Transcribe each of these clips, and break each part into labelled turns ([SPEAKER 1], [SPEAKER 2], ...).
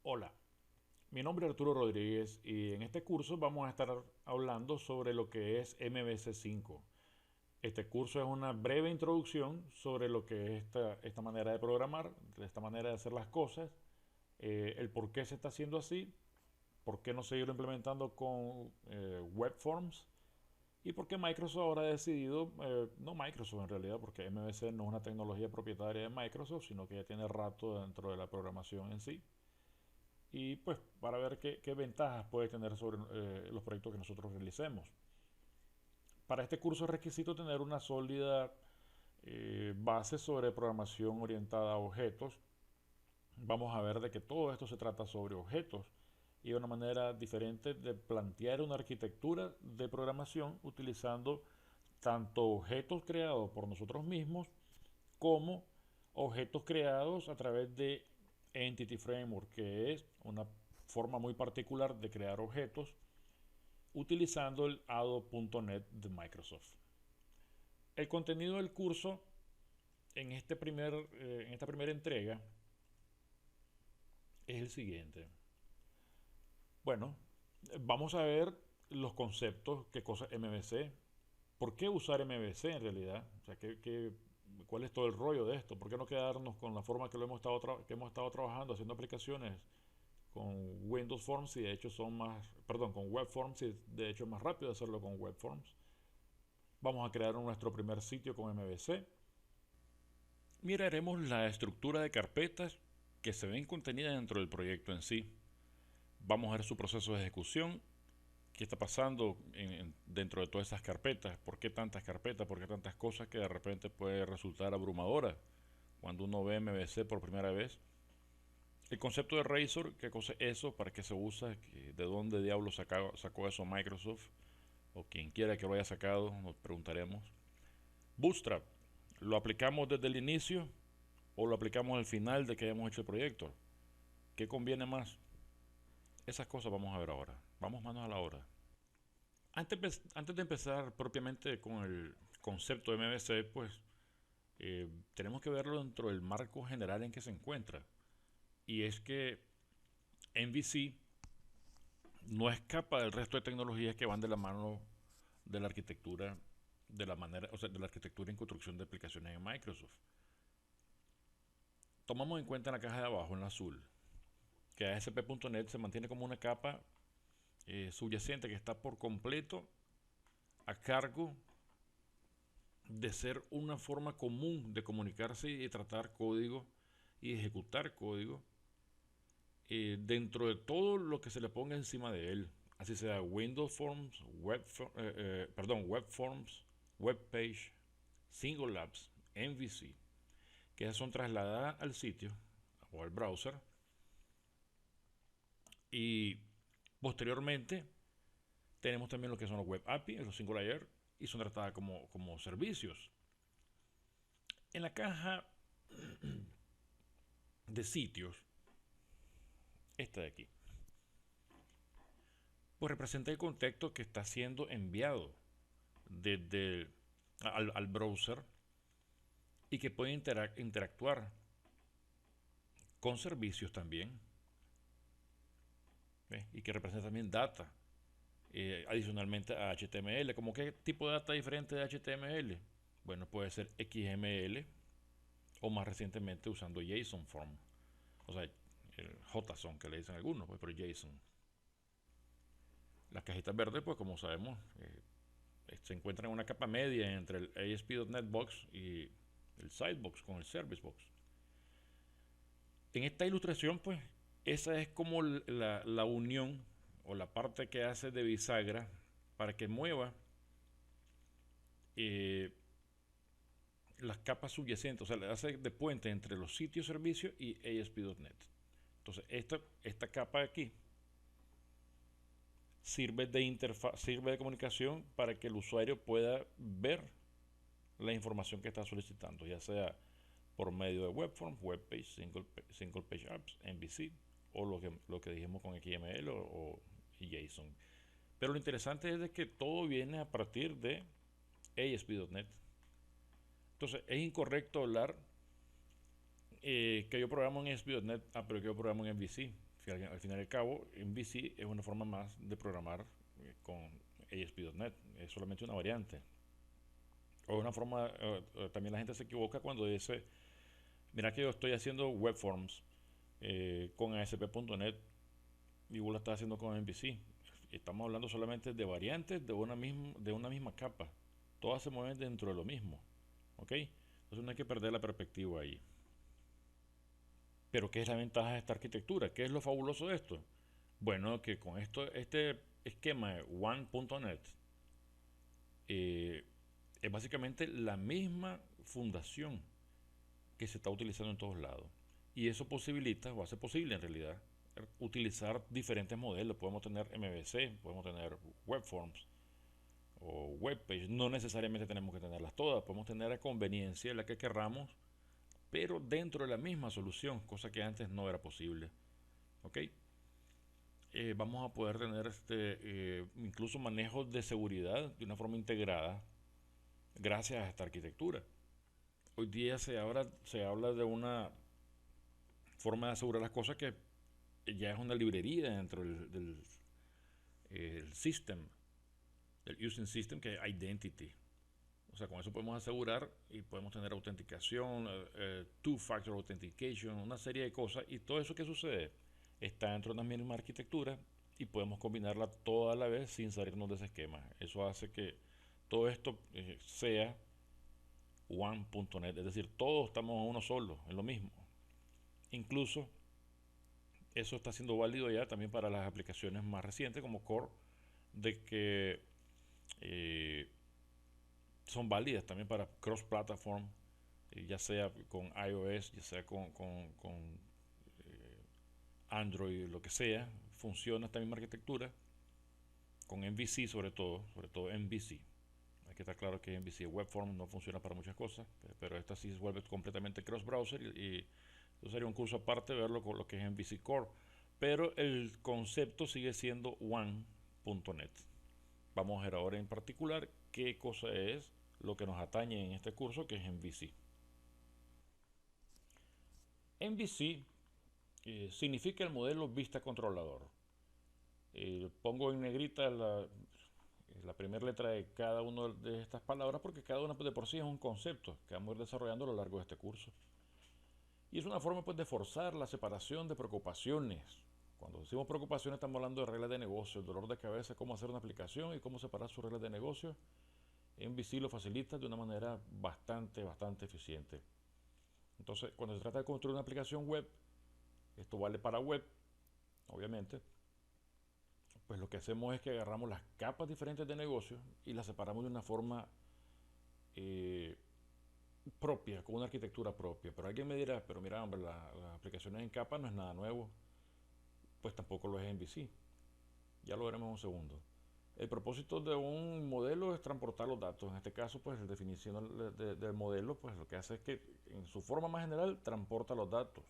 [SPEAKER 1] Hola, mi nombre es Arturo Rodríguez y en este curso vamos a estar hablando sobre lo que es MVC 5. Este curso es una breve introducción sobre lo que es esta manera de programar, esta manera de hacer las cosas, el por qué se está haciendo así, por qué no seguirlo implementando con web forms y por qué Microsoft ahora ha decidido, no Microsoft en realidad, porque MVC no es una tecnología propietaria de Microsoft, sino que ya tiene rato dentro de la programación en sí y pues para ver qué ventajas puede tener sobre los proyectos que nosotros realicemos. Para este curso es requisito tener una sólida base sobre programación orientada a objetos. Vamos a ver de que todo esto se trata sobre objetos y una manera diferente de plantear una arquitectura de programación utilizando tanto objetos creados por nosotros mismos como objetos creados a través de Entity Framework, que es una forma muy particular de crear objetos utilizando el ADO.NET de Microsoft. El contenido del curso en esta primera entrega es el siguiente. Bueno, vamos a ver los conceptos, qué cosa es MVC, por qué usar MVC en realidad, o sea, cuál es todo el rollo de esto, por qué no quedarnos con la forma que, que hemos estado trabajando haciendo aplicaciones con Windows Forms y de hecho son más, perdón, con Web Forms y de hecho es más rápido hacerlo con Web Forms. Vamos a crear nuestro primer sitio con MVC. Miraremos la estructura de carpetas que se ven contenidas dentro del proyecto en sí. Vamos a ver su proceso de ejecución, qué está pasando dentro de todas esas carpetas, por qué tantas carpetas, por qué tantas cosas que de repente puede resultar abrumadora cuando uno ve MVC por primera vez. El concepto de Razor, qué cosa es eso, para qué se usa, de dónde diablo sacó eso Microsoft, o quien quiera que lo haya sacado, nos preguntaremos. Bootstrap, ¿lo aplicamos desde el inicio o lo aplicamos al final de que hayamos hecho el proyecto? ¿Qué conviene más? Esas cosas vamos a ver ahora. Vamos manos a la obra. Antes de empezar propiamente con el concepto de MVC, pues tenemos que verlo dentro del marco general en que se encuentra. Y es que MVC no escapa del resto de tecnologías que van de la mano de la arquitectura de la manera, o sea, de la arquitectura en construcción de aplicaciones en Microsoft. Tomamos en cuenta en la caja de abajo, en la azul, que ASP.NET se mantiene como una capa subyacente que está por completo a cargo de ser una forma común de comunicarse y tratar código y ejecutar código dentro de todo lo que se le ponga encima de él. Así sea Windows Forms, Web Forms, Web Page, Single Apps, MVC, que son trasladadas al sitio o al browser y posteriormente tenemos también lo que son los Web API, los Single Layer, y son tratadas como servicios. En la caja de sitios, esta de aquí, pues representa el contexto que está siendo enviado desde al browser y que puede interactuar con servicios también, ¿ves? Y que representa también data, adicionalmente a HTML. ¿Cómo qué tipo de data diferente de HTML? Bueno, puede ser XML o más recientemente usando JSON Form, o sea, el JSON que le dicen algunos, pues, pero JSON. Las cajitas verdes, pues como sabemos, se encuentran en una capa media entre el ASP.NET Box y el Sidebox con el Service Box. En esta ilustración, pues, esa es como la unión o la parte que hace de bisagra para que mueva eh, las capas subyacentes, o sea, le hace de puente entre los sitios servicios y ASP.NET. Entonces, esta capa aquí sirve de comunicación para que el usuario pueda ver la información que está solicitando, ya sea por medio de webforms, webpage, single page apps, MVC o lo que dijimos con XML y JSON. Pero lo interesante es de que todo viene a partir de ASP.NET. Entonces es incorrecto hablar que yo programo en ASP.NET, pero que yo programo en MVC. Al final y al cabo, MVC es una forma más de programar con ASP.NET, es solamente una variante. O una forma, también la gente se equivoca cuando dice, mira que yo estoy haciendo webforms con ASP.NET y vos lo estás haciendo con MVC. Estamos hablando solamente de variantes de una misma capa. Todas se mueven dentro de lo mismo. ¿Ok? Entonces no hay que perder la perspectiva ahí. Pero ¿qué es la ventaja de esta arquitectura? ¿Qué es lo fabuloso de esto? Bueno, que con este esquema de One.net es básicamente la misma fundación que se está utilizando en todos lados. Y eso posibilita, o hace posible en realidad, utilizar diferentes modelos. Podemos tener MVC, podemos tener webforms o webpages. No necesariamente tenemos que tenerlas todas, podemos tener a conveniencia la que querramos, pero dentro de la misma solución, cosa que antes no era posible. ¿Ok? Vamos a poder tener incluso manejos de seguridad de una forma integrada gracias a esta arquitectura. Hoy día se habla de una forma de asegurar las cosas que ya es una librería dentro del system, del using system, que es identity. O sea, con eso podemos asegurar y podemos tener autenticación, two-factor authentication, una serie de cosas. Y todo eso que sucede está dentro de la misma arquitectura y podemos combinarla toda a la vez sin salirnos de ese esquema. Eso hace que todo esto sea One.net, es decir, todos estamos en uno solo, en lo mismo. Incluso eso está siendo válido ya también para las aplicaciones más recientes como Core, de que eh, son válidas también para cross-platform, ya sea con iOS, ya sea con Android, lo que sea, funciona esta misma arquitectura, con MVC sobre todo MVC. Hay que estar claro que MVC Webform no funciona para muchas cosas, pero esta sí se vuelve completamente cross-browser y eso sería un curso aparte verlo con lo que es MVC Core. Pero el concepto sigue siendo One.net. Vamos a ver ahora en particular qué cosa es lo que nos atañe en este curso, que es MVC. MVC significa el modelo vista controlador. Pongo en negrita la primera letra de cada una de estas palabras porque cada una de por sí es un concepto que vamos a ir desarrollando a lo largo de este curso. Y es una forma pues de forzar la separación de preocupaciones. Cuando decimos preocupaciones estamos hablando de reglas de negocio, el dolor de cabeza, cómo hacer una aplicación y cómo separar sus reglas de negocio. MVC lo facilita de una manera bastante eficiente. Entonces, cuando se trata de construir una aplicación web, esto vale para web, obviamente, pues lo que hacemos es que agarramos las capas diferentes de negocio y las separamos de una forma eh, propia, con una arquitectura propia. Pero alguien me dirá, pero mira, hombre, las aplicaciones en capa no es nada nuevo. Pues tampoco lo es en VC. Ya lo veremos en un segundo. El propósito de un modelo es transportar los datos. En este caso, pues la definición del modelo, pues lo que hace es que en su forma más general transporta los datos.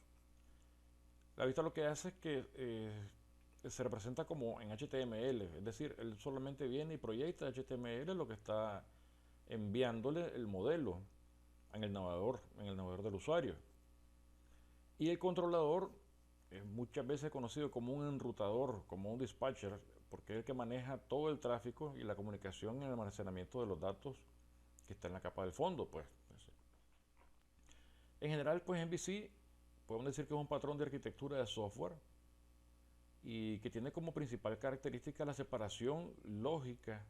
[SPEAKER 1] La vista lo que hace es que se representa como en HTML, es decir, él solamente viene y proyecta HTML lo que está enviándole el modelo en el navegador del usuario. Y el controlador es muchas veces conocido como un enrutador, como un dispatcher, porque es el que maneja todo el tráfico y la comunicación en el almacenamiento de los datos que está en la capa del fondo, pues. En general, pues MVC podemos decir que es un patrón de arquitectura de software y que tiene como principal característica la separación lógica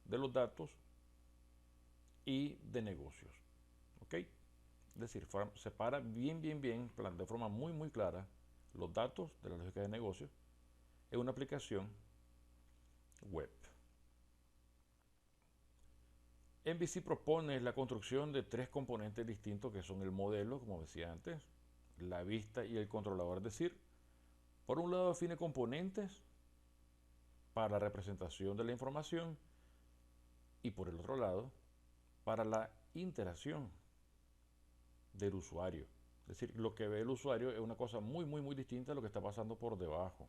[SPEAKER 1] de los datos y de negocios. ¿Ok? Es decir, separa bien, de forma muy clara los datos de la lógica de negocios en una aplicación web. MVC propone la construcción de tres componentes distintos que son el modelo, como decía antes, la vista y el controlador. Es decir, por un lado define componentes para la representación de la información y por el otro lado para la interacción del usuario. Es decir, lo que ve el usuario es una cosa muy distinta a lo que está pasando por debajo.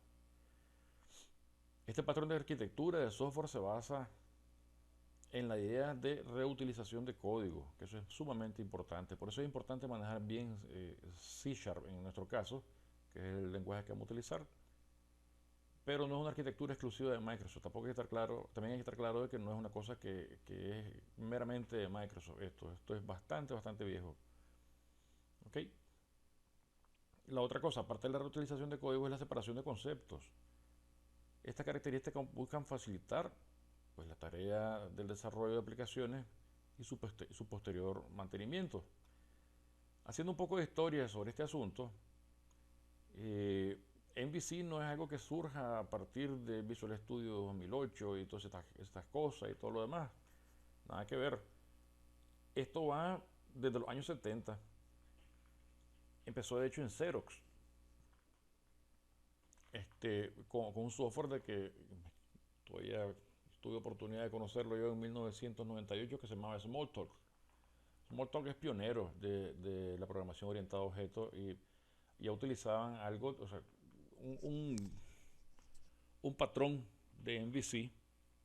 [SPEAKER 1] Este patrón de arquitectura de software se basa en la idea de reutilización de código, que eso es sumamente importante. Por eso es importante manejar bien C# en nuestro caso, que es el lenguaje que vamos a utilizar. Pero no es una arquitectura exclusiva de Microsoft. Tampoco hay que estar claro, también hay que estar claro de que no es una cosa que es meramente de Microsoft. Esto es bastante viejo. ¿Ok? La otra cosa, aparte de la reutilización de código, es la separación de conceptos. Estas características buscan facilitar pues, la tarea del desarrollo de aplicaciones y su posterior mantenimiento. Haciendo un poco de historia sobre este asunto, eh, MVC no es algo que surja a partir de Visual Studio 2008 y todas estas cosas y todo lo demás. Nada que ver. Esto va desde los años 70. Empezó de hecho en Xerox, con un software de que todavía tuve oportunidad de conocerlo yo en 1998 que se llamaba Smalltalk. Smalltalk es pionero de la programación orientada a objetos y ya utilizaban algo, o sea, un, un, un patrón de MVC,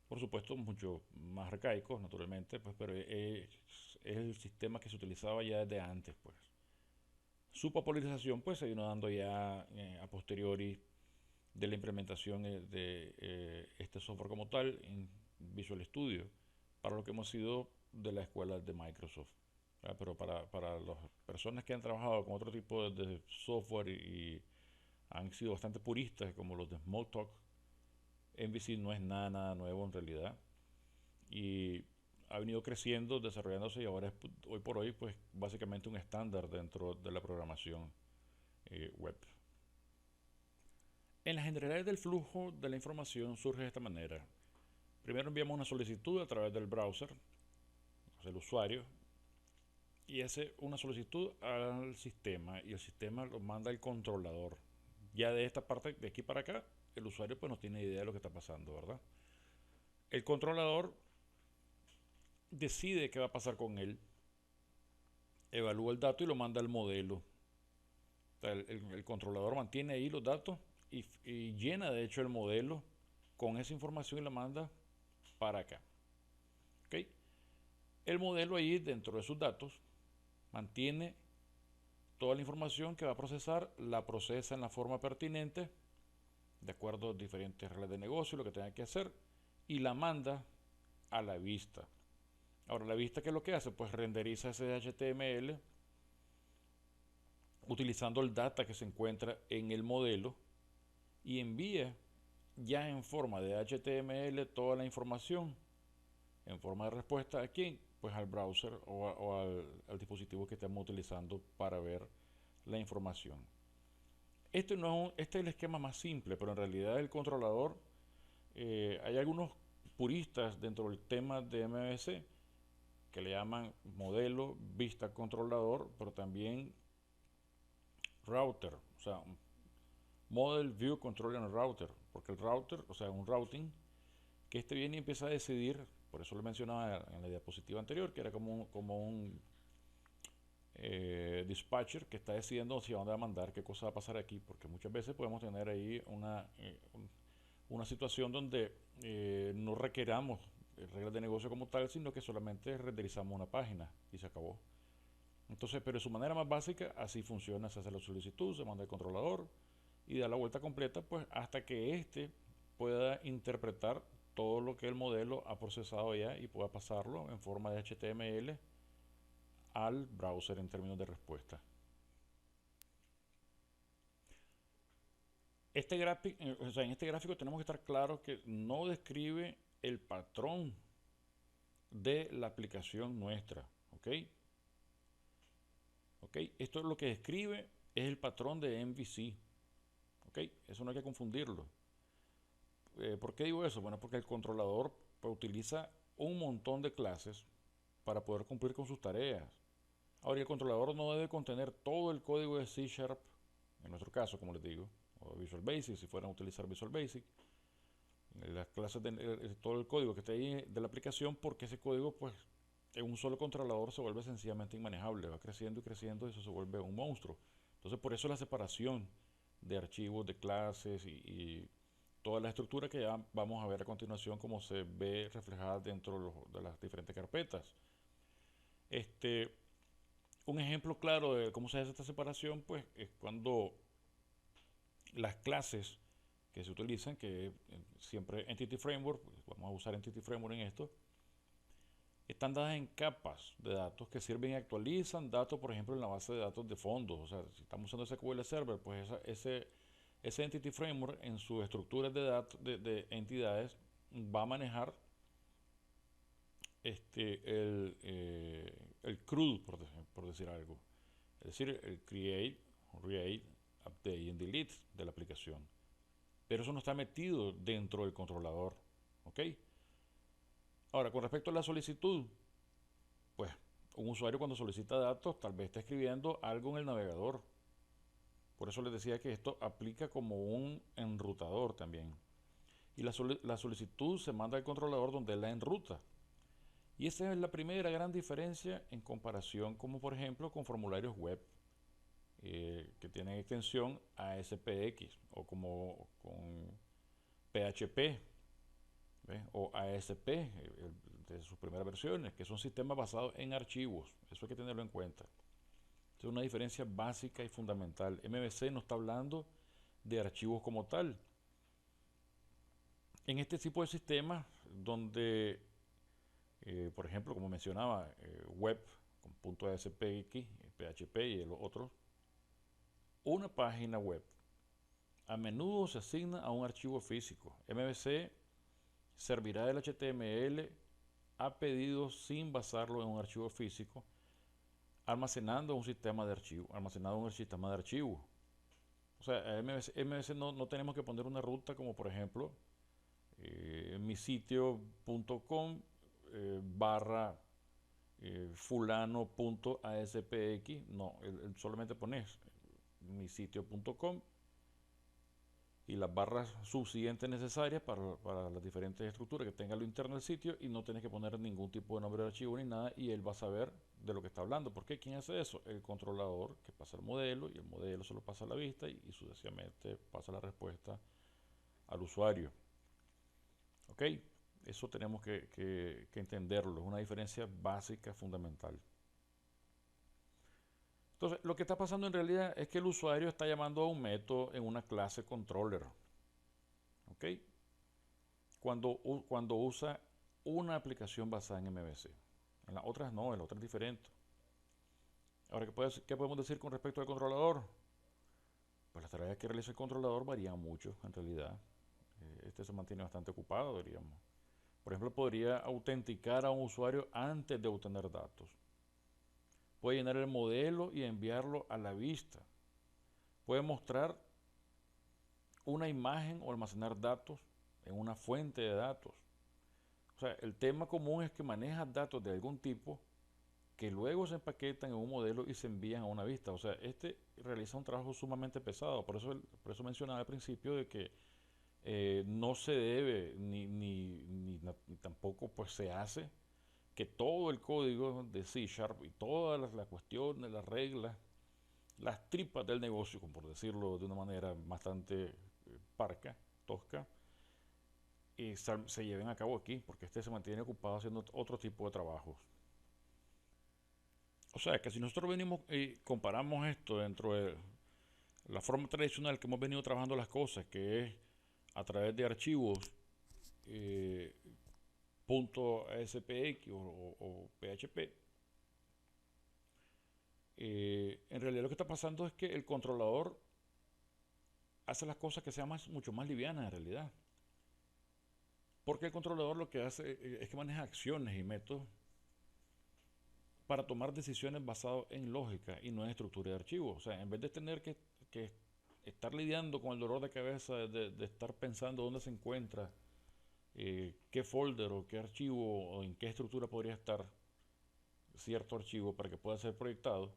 [SPEAKER 1] por supuesto mucho más arcaico naturalmente, pues, pero es el sistema que se utilizaba ya desde antes, pues. Su popularización pues se vino dando ya a posteriori de la implementación de este software como tal en Visual Studio, para lo que hemos sido de la escuela de Microsoft. Pero para las personas que han trabajado con otro tipo de software y han sido bastante puristas, como los de Smalltalk, MVC no es nada nuevo en realidad. Y ha venido creciendo, desarrollándose y ahora es hoy por hoy pues básicamente un estándar dentro de la programación web. En las generalidades del flujo de la información surge de esta manera. Primero enviamos una solicitud a través del browser, o sea, el usuario, y hace una solicitud al sistema y el sistema lo manda al controlador. Ya de esta parte, de aquí para acá, el usuario pues no tiene idea de lo que está pasando, ¿verdad? El controlador decide qué va a pasar con él, evalúa el dato y lo manda al modelo. O sea, el controlador mantiene ahí los datos y llena de hecho el modelo con esa información y la manda para acá. ¿Okay? El modelo ahí dentro de sus datos mantiene toda la información que va a procesar, la procesa en la forma pertinente, de acuerdo a diferentes reglas de negocio, lo que tenga que hacer, y la manda a la vista. Ahora, la vista, ¿qué es lo que hace? Pues renderiza ese HTML utilizando el data que se encuentra en el modelo y envía ya en forma de HTML toda la información en forma de respuesta a quién, pues al browser o al dispositivo que estemos utilizando para ver la información. Este es el esquema más simple, pero en realidad el controlador, hay algunos puristas dentro del tema de MVC que le llaman modelo, vista, controlador, pero también router, o sea, model, view, controller and router, porque el router, o sea, un routing, que viene y empieza a decidir, por eso lo mencionaba en la diapositiva anterior, que era como un dispatcher que está decidiendo hacia dónde va a mandar, qué cosa va a pasar aquí, porque muchas veces podemos tener ahí una situación donde no requeramos reglas de negocio como tal, sino que solamente renderizamos una página y se acabó. Entonces, pero de su manera más básica, así funciona, se hace la solicitud, se manda al controlador y da la vuelta completa, pues hasta que éste pueda interpretar todo lo que el modelo ha procesado ya y pueda pasarlo en forma de HTML al browser en términos de respuesta. O sea, en este gráfico tenemos que estar claros que no describe el patrón de la aplicación nuestra, ¿ok? ¿Ok? Esto es lo que describe es el patrón de MVC, ¿ok? Eso no hay que confundirlo. ¿Por qué digo eso? Bueno, porque el controlador pues, utiliza un montón de clases para poder cumplir con sus tareas. Ahora, el controlador no debe contener todo el código de C Sharp, en nuestro caso, como les digo, o Visual Basic, si fueran a utilizar Visual Basic, las clases todo el código que está ahí de la aplicación, porque ese código, pues, en un solo controlador se vuelve sencillamente inmanejable, va creciendo y creciendo y eso se vuelve un monstruo. Entonces, por eso la separación de archivos, de clases y toda la estructura que ya vamos a ver a continuación, como se ve reflejada dentro de las diferentes carpetas. Un ejemplo claro de cómo se hace esta separación, pues, es cuando las clases que se utilizan, que siempre Entity Framework, pues vamos a usar Entity Framework en esto, están dadas en capas de datos que sirven y actualizan datos, por ejemplo, en la base de datos de fondos. O sea, si estamos usando SQL Server, pues ese Entity Framework en sus estructuras de datos de entidades va a manejar el CRUD, por decir algo. Es decir, el Create, Read, Update y Delete de la aplicación. Pero eso no está metido dentro del controlador. ¿Ok? Ahora, con respecto a la solicitud, pues un usuario cuando solicita datos tal vez está escribiendo algo en el navegador. Por eso les decía que esto aplica como un enrutador también. Y la solicitud se manda al controlador donde él la enruta. Y esa es la primera gran diferencia en comparación, como por ejemplo con formularios web que tienen extensión ASPX o como con PHP, ¿ves? O ASP de sus primeras versiones, que son sistemas basados en archivos. Eso hay que tenerlo en cuenta. Es una diferencia básica y fundamental. MVC no está hablando de archivos como tal. En este tipo de sistemas donde, por ejemplo, como mencionaba, web con .aspx, PHP y los otros, una página web a menudo se asigna a un archivo físico. MVC servirá el HTML a pedido sin basarlo en un archivo físico, almacenando un sistema de archivo, almacenado en el sistema de archivo. O sea, MVC no tenemos que poner una ruta como por ejemplo misitio.com barra fulano.aspx. No, solamente pones misitio.com y las barras subsiguientes necesarias para las diferentes estructuras que tenga lo interno del sitio, y no tienes que poner ningún tipo de nombre de archivo ni nada, y él va a saber de lo que está hablando. ¿Por qué? ¿Quién hace eso? El controlador, que pasa el modelo y el modelo se lo pasa a la vista y sucesivamente pasa la respuesta al usuario. ¿Ok? Eso tenemos que entenderlo, es una diferencia básica, fundamental. Entonces, lo que está pasando en realidad es que el usuario está llamando a un método en una clase controller. ¿Ok? Cuando usa una aplicación basada en MVC. En las otras no, en las otras es diferente. Ahora, ¿qué podemos decir con respecto al controlador? Pues las tareas que realiza el controlador varían mucho, en realidad. Este se mantiene bastante ocupado, diríamos. Por ejemplo, podría autenticar a un usuario antes de obtener datos. Puede llenar el modelo y enviarlo a la vista. Puede mostrar una imagen o almacenar datos en una fuente de datos. O sea, el tema común es que maneja datos de algún tipo que luego se empaquetan en un modelo y se envían a una vista. O sea, este realiza un trabajo sumamente pesado. Por eso mencionaba al principio de que no se debe ni tampoco pues se hace que todo el código de C Sharp y todas las cuestiones, las reglas, las tripas del negocio, como por decirlo de una manera bastante parca, tosca, se lleven a cabo aquí, porque este se mantiene ocupado haciendo otro tipo de trabajos. O sea, que si nosotros venimos y comparamos esto dentro de la forma tradicional que hemos venido trabajando las cosas, que es a través de archivos eh, .aspx o PHP, en realidad lo que está pasando es que el controlador hace las cosas que sean mucho más livianas en realidad. Porque el controlador lo que hace es que maneja acciones y métodos para tomar decisiones basadas en lógica y no en estructura de archivos. O sea, en vez de tener que estar lidiando con el dolor de cabeza de estar pensando dónde se encuentra, qué folder o qué archivo o en qué estructura podría estar cierto archivo para que pueda ser proyectado,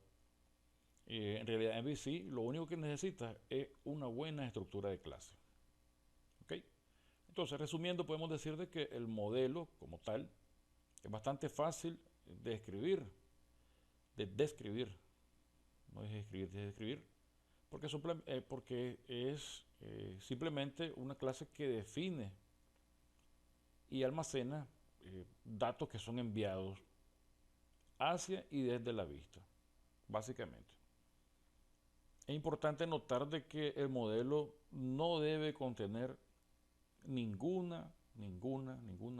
[SPEAKER 1] en realidad MVC lo único que necesita es una buena estructura de clase. ¿Ok? Entonces, resumiendo, podemos decir de que el modelo como tal es bastante fácil de escribir, de describir, no es escribir, es describir, porque es simplemente una clase que define y almacena datos que son enviados hacia y desde la vista, básicamente. Es importante notar de que el modelo no debe contener ninguna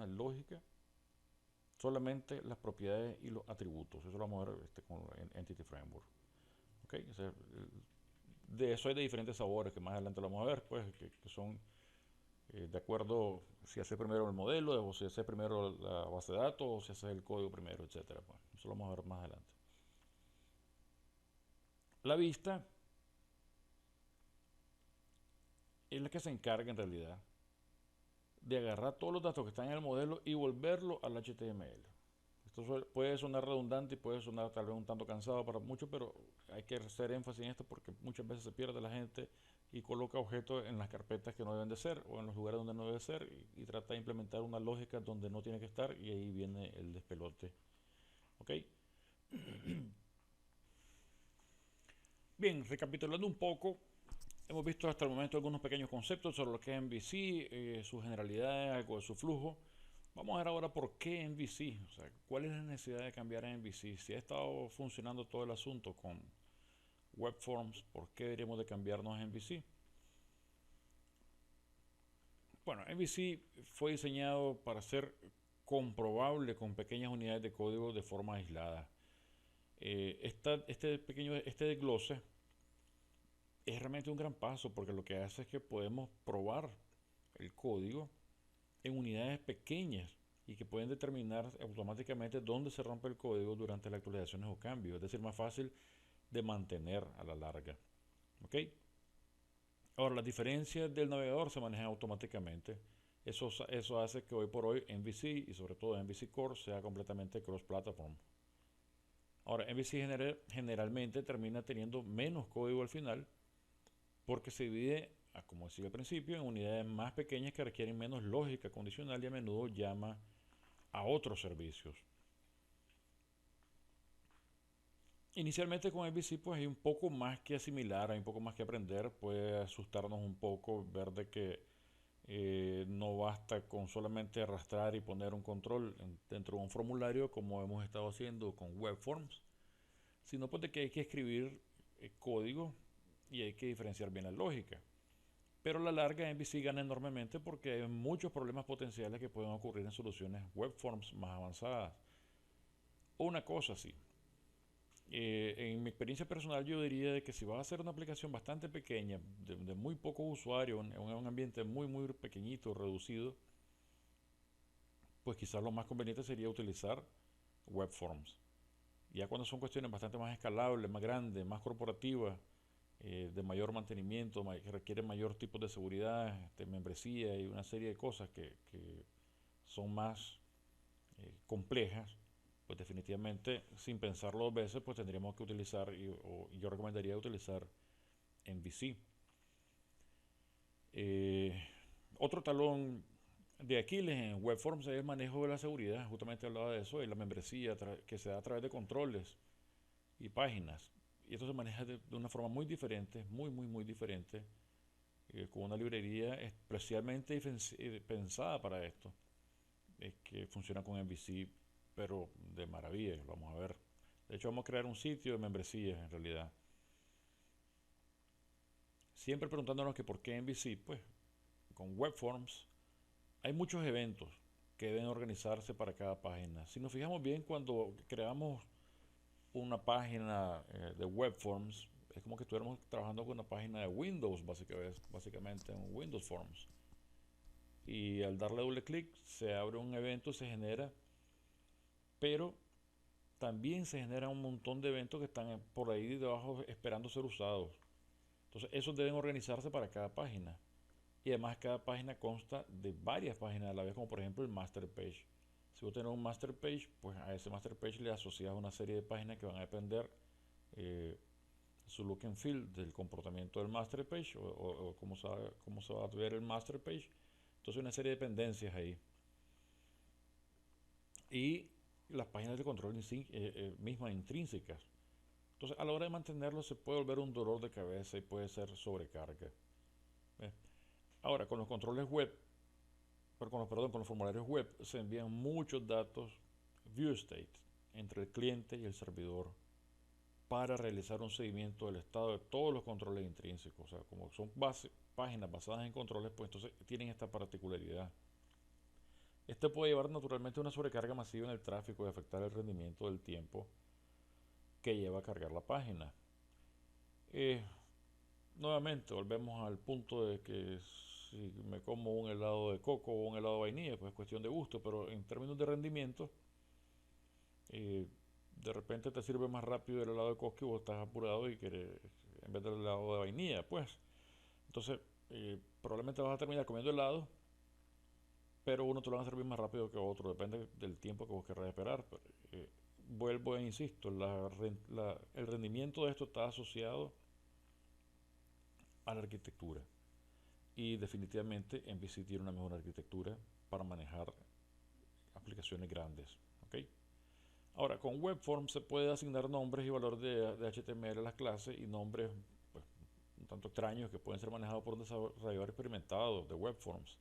[SPEAKER 1] lógica, solamente las propiedades y los atributos. Eso lo vamos a ver con el Entity Framework. ¿Okay? De eso hay de diferentes sabores que más adelante lo vamos a ver, pues, que son de acuerdo si hace primero el modelo, o si hace primero la base de datos, o si hace el código primero, etcétera. Pues, eso lo vamos a ver más adelante. La vista es la que se encarga en realidad de agarrar todos los datos que están en el modelo y volverlo al HTML. Esto puede sonar redundante y puede sonar tal vez un tanto cansado para muchos, pero hay que hacer énfasis en esto porque muchas veces se pierde la gente y coloca objetos en las carpetas que no deben de ser o en los lugares donde no debe ser y trata de implementar una lógica donde no tiene que estar y ahí viene el despelote. ¿Ok? Bien, recapitulando un poco, hemos visto hasta el momento algunos pequeños conceptos sobre lo que es MVC, sus generalidades, algo de su flujo. Vamos a ver ahora por qué MVC, o sea, cuál es la necesidad de cambiar a MVC. Si ha estado funcionando todo el asunto con Webforms, ¿por qué deberíamos de cambiarnos a MVC? Bueno, MVC fue diseñado para ser comprobable con pequeñas unidades de código de forma aislada. Este desglose es realmente un gran paso porque lo que hace es que podemos probar el código en unidades pequeñas y que pueden determinar automáticamente dónde se rompe el código durante las actualizaciones o cambios. Es decir, más fácil de mantener a la larga. ¿Ok? Ahora, las diferencias del navegador se manejan automáticamente. Eso hace que hoy por hoy MVC y sobre todo MVC Core sea completamente cross-platform. Ahora, MVC generalmente termina teniendo menos código al final porque se divide, como decía al principio, en unidades más pequeñas que requieren menos lógica condicional y a menudo llama a otros servicios. Inicialmente con MVC pues hay un poco más que asimilar, hay un poco más que aprender, puede asustarnos un poco ver de que no basta con solamente arrastrar y poner un control dentro de un formulario como hemos estado haciendo con Webforms, sino pues de que hay que escribir código y hay que diferenciar bien la lógica. Pero a la larga MVC gana enormemente porque hay muchos problemas potenciales que pueden ocurrir en soluciones Webforms más avanzadas. Una cosa sí, en mi experiencia personal yo diría de que si vas a hacer una aplicación bastante pequeña, de muy pocos usuarios, en un ambiente muy pequeñito, reducido, pues quizás lo más conveniente sería utilizar Webforms. Ya cuando son cuestiones bastante más escalables, más grandes, más corporativas, de mayor mantenimiento, que requieren mayor tipo de seguridad, de membresía y una serie de cosas que son más complejas, pues definitivamente sin pensarlo dos veces, pues tendríamos que utilizar, yo recomendaría utilizar MVC. Eh, Otro talón de Aquiles en Webforms es el manejo de la seguridad, justamente hablaba de eso, y la membresía que se da a través de controles y páginas. Y esto se maneja de una forma muy diferente, muy diferente, con una librería especialmente pensada para esto, que funciona con MVC, pero de maravilla, vamos a ver. De hecho, vamos a crear un sitio de membresías en realidad. Siempre preguntándonos que por qué MVC, pues con Webforms hay muchos eventos que deben organizarse para cada página. Si nos fijamos bien, cuando creamos una página de Webforms, es como que estuviéramos trabajando con una página de Windows, básicamente en Windows Forms. Y al darle doble clic, se abre un evento, se genera, pero también se genera un montón de eventos que están por ahí debajo esperando ser usados. Entonces, esos deben organizarse para cada página. Y además, cada página consta de varias páginas a la vez, como por ejemplo el master page. Si vos tenés un master page, pues a ese master page le asocias una serie de páginas que van a depender eh, su look and feel del comportamiento del master page o cómo se va a ver el master page. Entonces, una serie de dependencias ahí. Y las páginas de control mismas intrínsecas. Entonces, a la hora de mantenerlo se puede volver un dolor de cabeza y puede ser sobrecarga. ¿Ves? Ahora, con los controles web, con los formularios web, se envían muchos datos view state entre el cliente y el servidor. para realizar un seguimiento del estado de todos los controles intrínsecos. O sea, como son páginas basadas en controles, pues entonces tienen esta particularidad. Este puede llevar naturalmente a una sobrecarga masiva en el tráfico y afectar el rendimiento del tiempo que lleva a cargar la página. Eh, Nuevamente, volvemos al punto de que si me como un helado de coco o un helado de vainilla, pues es cuestión de gusto, pero en términos de rendimiento, eh, de repente te sirve más rápido el helado de coco y vos estás apurado y querés, en vez del helado de vainilla, pues. Entonces, probablemente vas a terminar comiendo helado, pero uno te lo va a servir más rápido que otro, depende del tiempo que vos querrás esperar. Pero, vuelvo e insisto, el rendimiento de esto está asociado a la arquitectura. Y definitivamente MVC tiene una mejor arquitectura para manejar aplicaciones grandes. ¿Okay? Ahora, con Webform se puede asignar nombres y valores de HTML a las clases y nombres pues, un tanto extraños que pueden ser manejados por un desarrollador experimentado de Webforms.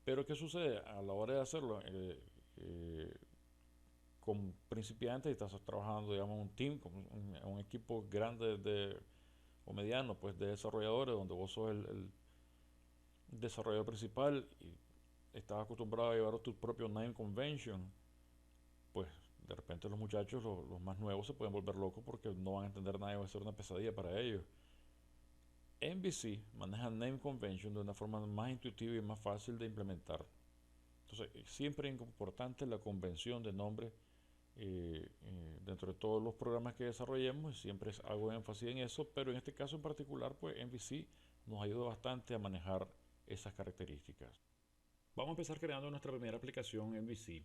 [SPEAKER 1] Pero ¿qué sucede? A la hora de hacerlo eh, con principiantes y estás trabajando, digamos, un team, con un equipo grande o mediano, pues de desarrolladores, donde vos sos el desarrollador principal y estás acostumbrado a llevar tu propio name convention, pues de repente los muchachos, los más nuevos, se pueden volver locos porque no van a entender nada y va a ser una pesadilla para ellos. MVC maneja name convention de una forma más intuitiva y más fácil de implementar. Entonces, siempre es importante la convención de nombre dentro de todos los programas que desarrollemos, siempre hago énfasis en eso, pero en este caso en particular, pues MVC nos ayuda bastante a manejar esas características. Vamos a empezar creando nuestra primera aplicación MVC.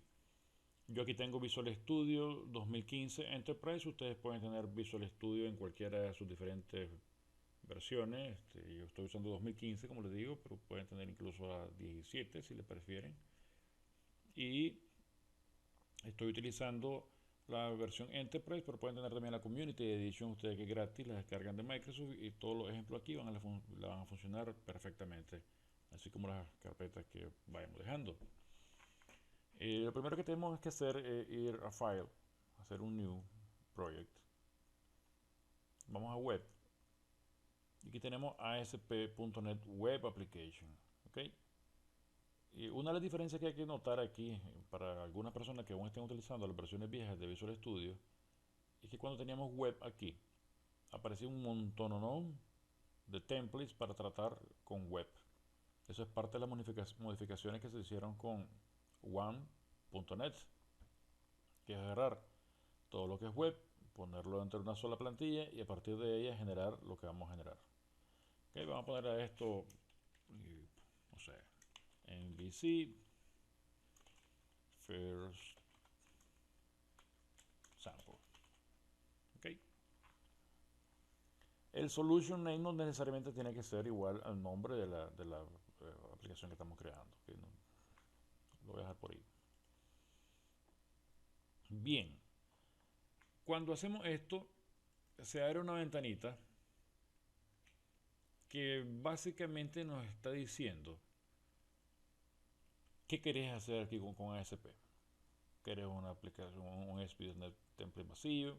[SPEAKER 1] Yo aquí tengo Visual Studio 2015 Enterprise. Ustedes pueden tener Visual Studio en cualquiera de sus diferentes versiones. Yo estoy usando 2015, como les digo, pero pueden tener incluso a 17 si les prefieren. Y estoy utilizando la versión Enterprise, pero pueden tener también la Community Edition, ustedes que es gratis, la descargan de Microsoft y todos los ejemplos aquí van a funcionar perfectamente, así como las carpetas que vayamos dejando. Lo primero que tenemos que hacer es ir a File, hacer un New Project. Vamos a Web. Y aquí tenemos ASP.NET Web Application. ¿Okay? Y una de las diferencias que hay que notar aquí, para algunas personas que aún estén utilizando las versiones viejas de Visual Studio, es que cuando teníamos Web aquí, aparecía un montón de templates para tratar con Web. Eso es parte de las modificaciones que se hicieron con One.NET, que es agarrar todo lo que es web, ponerlo dentro de una sola plantilla y a partir de ella generar lo que vamos a generar. Okay, vamos a poner a esto, no sé, MVC First Sample. Okay. El solution name no necesariamente tiene que ser igual al nombre de la aplicación que estamos creando. Okay, no, lo voy a dejar por ahí. Bien, cuando hacemos esto, se abre una ventanita que básicamente nos está diciendo qué querés hacer aquí con ASP. ¿Querés una aplicación, un ASP.NET Template vacío,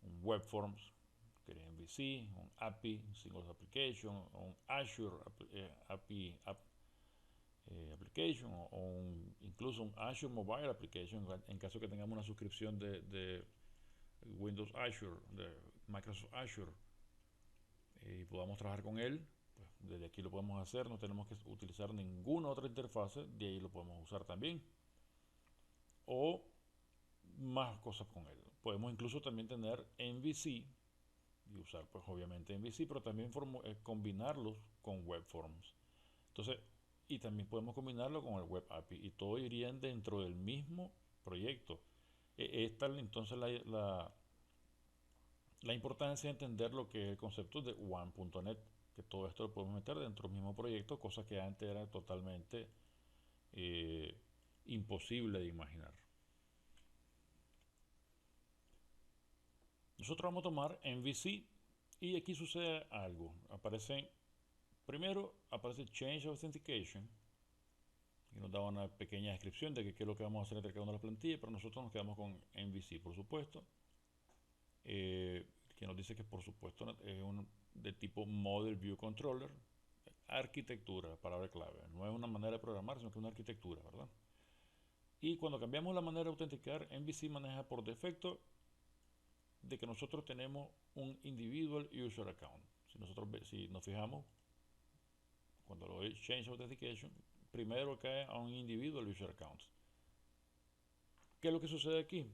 [SPEAKER 1] un Webforms, querés MVC, un API, Single Application, o un Azure API Application, o incluso un Azure Mobile Application, en caso que tengamos una suscripción de Windows Azure, de Microsoft Azure, y podamos trabajar con él, pues desde aquí lo podemos hacer, no tenemos que utilizar ninguna otra interfase, de ahí lo podemos usar también. O más cosas con él. Podemos incluso también tener MVC y usar pues obviamente MVC, pero también combinarlos con Webforms. Entonces, y también podemos combinarlo con el Web API y todo irían dentro del mismo proyecto. Esta entonces la importancia de entender lo que es el concepto de One.NET, que todo esto lo podemos meter dentro del mismo proyecto, cosa que antes era totalmente eh, imposible de imaginar. Nosotros vamos a tomar MVC y aquí sucede algo. Primero aparece Change Authentication y nos da una pequeña descripción de qué es lo que vamos a hacer entre cada una de las plantillas, pero nosotros nos quedamos con MVC, por supuesto. que nos dice que por supuesto es de tipo Model View Controller. Arquitectura, palabra clave. No es una manera de programar, sino que es una arquitectura, ¿verdad? Y cuando cambiamos la manera de autenticar, MVC maneja por defecto de que nosotros tenemos un individual user account. Si nos fijamos, cuando lo doy Change Authentication, primero cae a un individual user account. ¿Qué es lo que sucede aquí?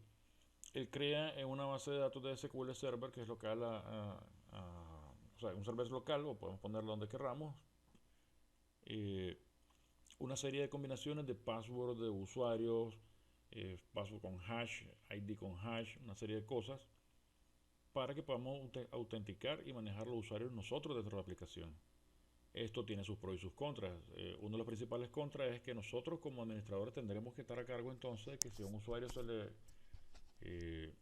[SPEAKER 1] Él crea en una base de datos de SQL Server que es local o sea, un server local, o podemos ponerlo donde querramos, eh, una serie de combinaciones de password de usuarios, password con hash, ID con hash, una serie de cosas para que podamos autenticar y manejar los usuarios nosotros dentro de la aplicación. Esto tiene sus pros y sus contras. Uno de los principales contras es que nosotros como administradores tendremos que estar a cargo entonces de que si a un usuario se le eh,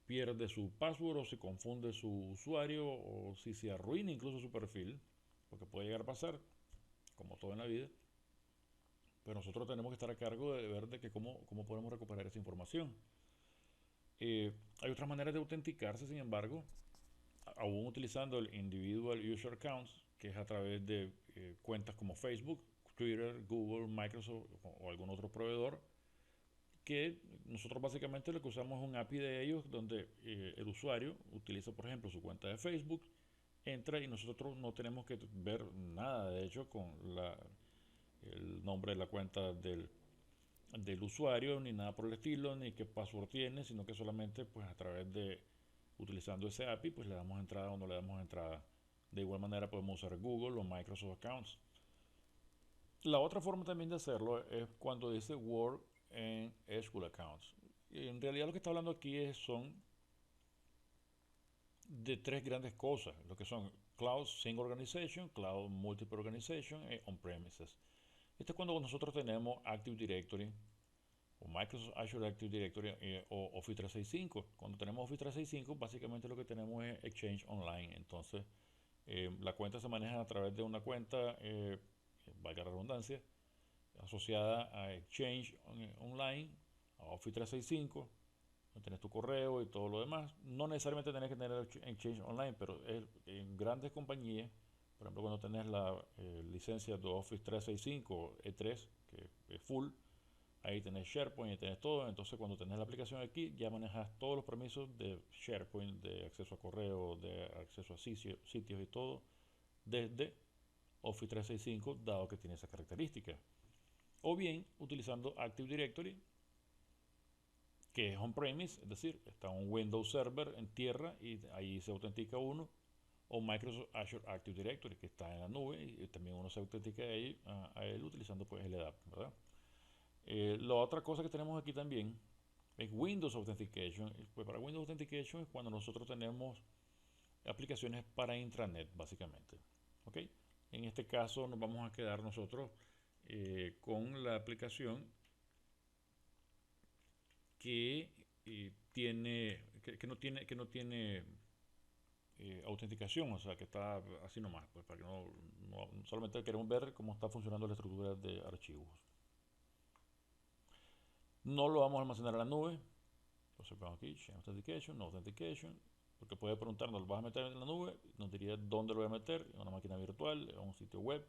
[SPEAKER 1] pierde su password o se confunde su usuario o si se arruina incluso su perfil, porque puede llegar a pasar, como todo en la vida, pero nosotros tenemos que estar a cargo de ver de que cómo podemos recuperar esa información. Hay otras maneras de autenticarse, sin embargo, aún utilizando el Individual User Accounts, que es a través de cuentas como Facebook, Twitter, Google, Microsoft o algún otro proveedor, que nosotros básicamente lo que usamos es un API de ellos donde el usuario utiliza, por ejemplo, su cuenta de Facebook, entra y nosotros no tenemos que ver nada, de hecho, con el nombre de la cuenta del usuario, ni nada por el estilo, ni qué password tiene, sino que solamente pues a través de utilizando ese API pues le damos entrada o no le damos entrada. De igual manera podemos usar Google o Microsoft Accounts. La otra forma también de hacerlo es cuando dice Work en SQL Accounts. En realidad lo que está hablando aquí son de tres grandes cosas, lo que son Cloud Single Organization, Cloud Multiple Organization y On-Premises. Esto es cuando nosotros tenemos Active Directory o Microsoft Azure Active Directory o Office 365. Cuando tenemos Office 365, básicamente lo que tenemos es Exchange Online. Entonces, la cuenta se maneja a través de una cuenta, valga la redundancia, asociada a Exchange Online, a Office 365. Tienes tu correo y todo lo demás. No necesariamente tenés que tener Exchange Online, pero en grandes compañías, por ejemplo, cuando tenés la licencia de Office 365 E3, que es full, ahí tenés SharePoint y tenés todo. Entonces, cuando tenés la aplicación aquí, ya manejas todos los permisos de SharePoint, de acceso a correo, de acceso a sitios y todo, desde Office 365, dado que tiene esa característica. O bien, utilizando Active Directory, que es on-premise, es decir, está un Windows Server en tierra y ahí se autentica uno, o Microsoft Azure Active Directory, que está en la nube y también uno se autentica a él utilizando pues LDAP, ¿verdad? La otra cosa que tenemos aquí también es Windows Authentication. Pues para Windows Authentication es cuando nosotros tenemos aplicaciones para intranet, básicamente. ¿Ok? En este caso nos vamos a quedar nosotros con la aplicación que que no tiene autenticación, o sea que está así nomás, pues para que solamente queremos ver cómo está funcionando la estructura de archivos. No lo vamos a almacenar en la nube, entonces vamos aquí, Change Authentication, No Authentication, porque puede preguntarnos, ¿lo vas a meter en la nube? Nos diría dónde lo voy a meter, en una máquina virtual, en un sitio web,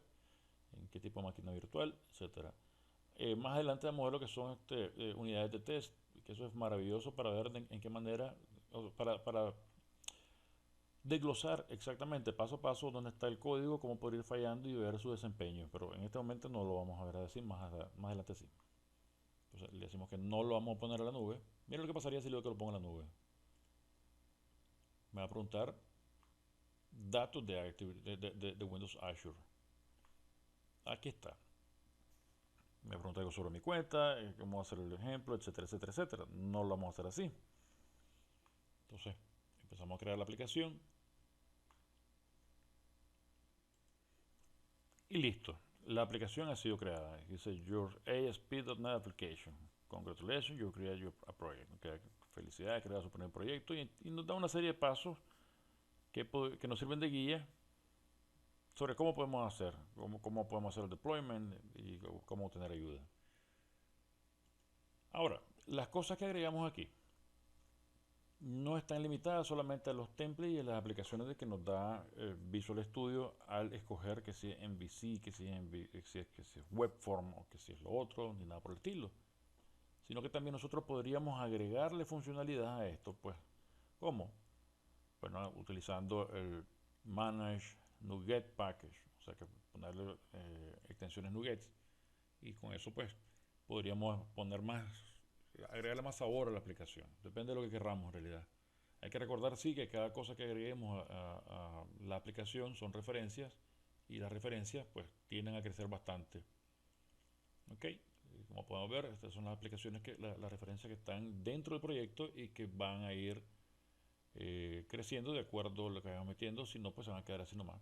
[SPEAKER 1] en qué tipo de máquina virtual, etcétera. Más adelante vamos a ver lo que son unidades de test, que eso es maravilloso para ver en qué manera, para desglosar exactamente paso a paso dónde está el código, cómo poder ir fallando y ver su desempeño. Pero en este momento no lo vamos a ver así, más adelante sí. Entonces le decimos que no lo vamos a poner a la nube. Mira lo que pasaría si le digo que lo pongo en la nube. Me va a preguntar datos de Windows Azure. Aquí está. Me pregunta algo sobre mi cuenta, cómo hacer el ejemplo, etcétera, etcétera, etcétera. No lo vamos a hacer así. Entonces, empezamos a crear la aplicación y listo. La aplicación ha sido creada. Dice Your ASP.NET Application. Congratulations, you created a project. Okay. Felicidades, creado su primer proyecto y nos da una serie de pasos que nos sirven de guía sobre cómo podemos hacer, cómo podemos hacer el deployment y cómo obtener ayuda. Ahora, las cosas que agregamos aquí. no están limitadas solamente a los templates y a las aplicaciones de que nos da Visual Studio al escoger que si es MVC, que si es Webform o que si es lo otro, ni nada por el estilo. Sino que también nosotros podríamos agregarle funcionalidad a esto, pues, ¿cómo? Bueno, utilizando el Manage NuGet Package, o sea que ponerle extensiones NuGets y con eso pues podríamos poner más, agregarle más sabor a la aplicación. Depende de lo que querramos en realidad. Hay que recordar sí que cada cosa que agreguemos a la aplicación son referencias y las referencias pues tienden a crecer bastante. Ok, como podemos ver, estas son las aplicaciones las referencias que están dentro del proyecto y que van a ir creciendo de acuerdo a lo que vayamos metiendo, si no pues se van a quedar así nomás.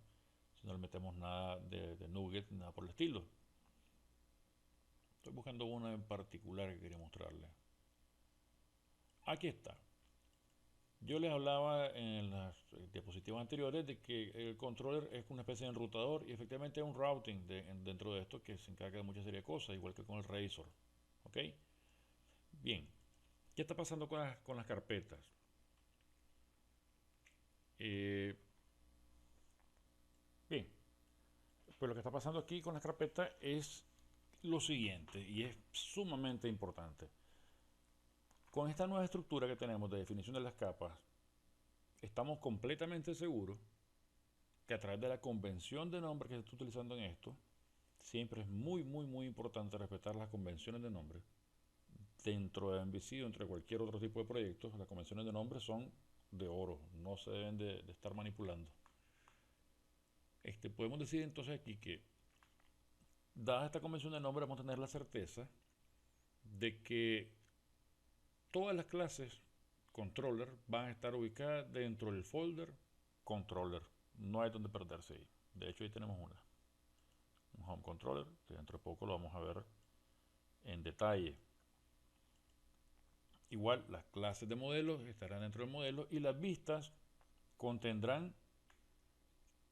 [SPEAKER 1] Si no le metemos nada de nugget, nada por el estilo. Estoy buscando una en particular que quería mostrarles. Aquí está. Yo les hablaba en las diapositivas anteriores de que el controller es una especie de enrutador y efectivamente es un routing dentro de esto que se encarga de mucha serie de cosas, igual que con el Razor. ¿Ok? Bien. ¿Qué está pasando con las carpetas? Eh, bien, pues lo que está pasando aquí con las carpetas es lo siguiente y es sumamente importante. Con esta nueva estructura que tenemos de definición de las capas, estamos completamente seguros que a través de la convención de nombre que se está utilizando en esto, siempre es muy importante respetar las convenciones de nombre. Dentro de MVC o dentro de cualquier otro tipo de proyectos, las convenciones de nombre son de oro, no se deben de estar manipulando. Podemos decir entonces aquí que, dada esta convención de nombre, vamos a tener la certeza de que todas las clases controller van a estar ubicadas dentro del folder controller. No hay donde perderse ahí. De hecho, ahí tenemos un home controller, que dentro de poco lo vamos a ver en detalle. Igual, las clases de modelos estarán dentro del modelo y las vistas contendrán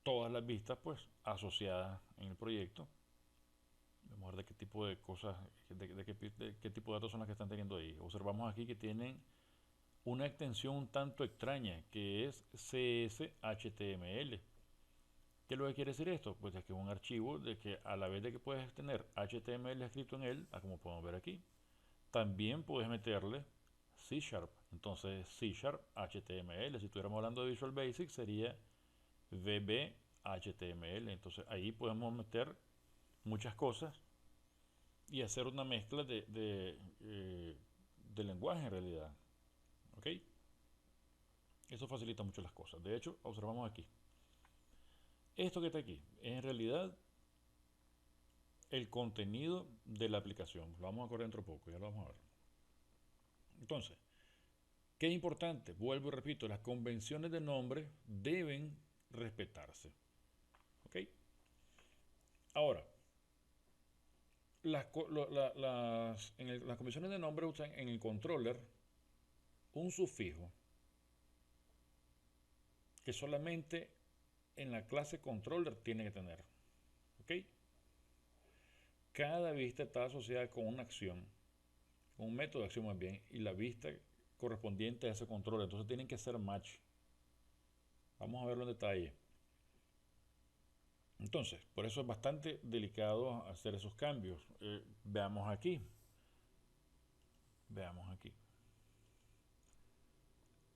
[SPEAKER 1] todas las vistas pues asociadas en el proyecto. Vamos a ver de qué tipo de cosas, de qué tipo de datos son las que están teniendo ahí. Observamos aquí que tienen una extensión un tanto extraña que es CSHTML. ¿Qué es lo que quiere decir esto? Pues es que es un archivo de que a la vez de que puedes tener HTML escrito en él, como podemos ver aquí, también puedes meterle C Sharp. Entonces C Sharp HTML, si estuviéramos hablando de Visual Basic sería VB HTML. Entonces ahí podemos meter muchas cosas y hacer una mezcla de lenguaje en realidad. ¿Ok? Eso facilita mucho las cosas. De hecho, observamos aquí. Esto que está aquí es en realidad el contenido de la aplicación. Lo vamos a correr dentro de poco, ya lo vamos a ver. Entonces, ¿qué es importante? Vuelvo y repito, las convenciones de nombre deben respetarse. ¿Ok? Ahora, las convenciones de nombre usan en el controller un sufijo que solamente en la clase controller tiene que tener. ¿Ok? Cada vista está asociada con una acción, con un método de acción más bien, y la vista correspondiente a ese controller. Entonces tienen que ser match. Vamos a verlo en detalle. Entonces, por eso es bastante delicado hacer esos cambios. Veamos aquí. Veamos aquí.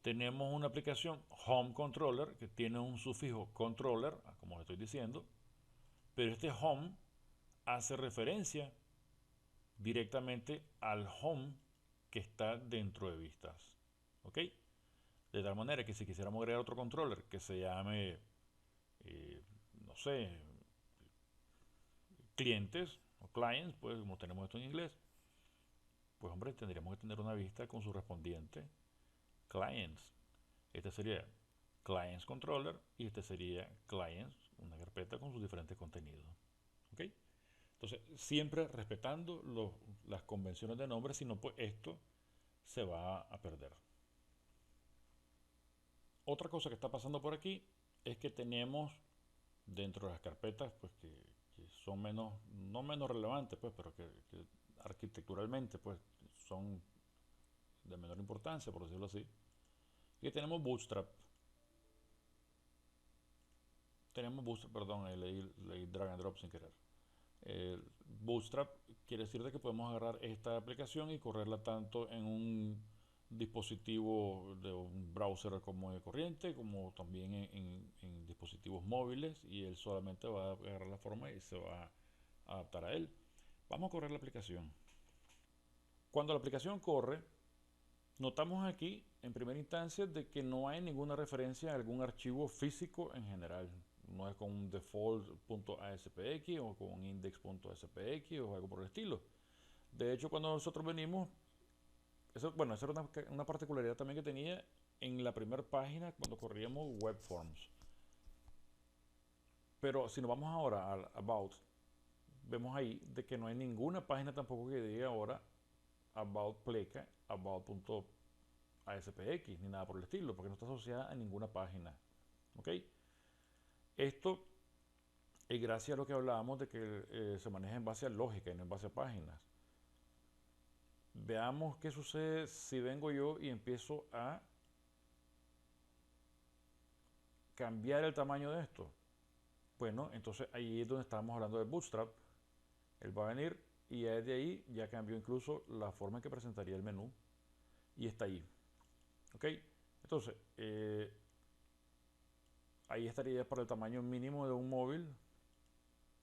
[SPEAKER 1] Tenemos una aplicación Home Controller que tiene un sufijo controller, como os estoy diciendo, pero este home hace referencia directamente al home que está dentro de vistas. ¿Ok? De tal manera que si quisiéramos agregar otro controller que se llame, no sé, clientes o clients, pues como tenemos esto en inglés, pues hombre, tendríamos que tener una vista con su correspondiente clients. Este sería clients controller y este sería clients, una carpeta con sus diferentes contenidos. ¿Ok? Entonces, siempre respetando las convenciones de nombre, si no, pues esto se va a perder. Otra cosa que está pasando por aquí es que tenemos dentro de las carpetas pues que son menos, no menos relevantes, pues, pero que arquitecturalmente pues son de menor importancia, por decirlo así. Y tenemos Bootstrap. Tenemos Bootstrap, perdón, leí drag and drop sin querer. Bootstrap quiere decir de que podemos agarrar esta aplicación y correrla tanto en un dispositivo de un browser como de corriente, como también en dispositivos móviles, y él solamente va a agarrar la forma y se va a adaptar a él. Vamos a correr la aplicación. Cuando la aplicación corre, notamos aquí en primera instancia de que no hay ninguna referencia a algún archivo físico en general. No es con un default.aspx o con un index.aspx o algo por el estilo. De hecho, cuando nosotros venimos, bueno, esa era una particularidad también que tenía en la primera página cuando corríamos web forms. Pero si nos vamos ahora al About, vemos ahí de que no hay ninguna página tampoco que diga ahora About Pleca, About.aspx, ni nada por el estilo, porque no está asociada a ninguna página. ¿Ok? Esto es gracias a lo que hablábamos de que se maneja en base a lógica y no en base a páginas. Veamos qué sucede si vengo yo y empiezo a cambiar el tamaño de esto. Bueno, entonces ahí es donde estábamos hablando de Bootstrap. Él va a venir y de ahí ya cambió incluso la forma en que presentaría el menú y está ahí. ¿Ok? Entonces, ahí estaría para el tamaño mínimo de un móvil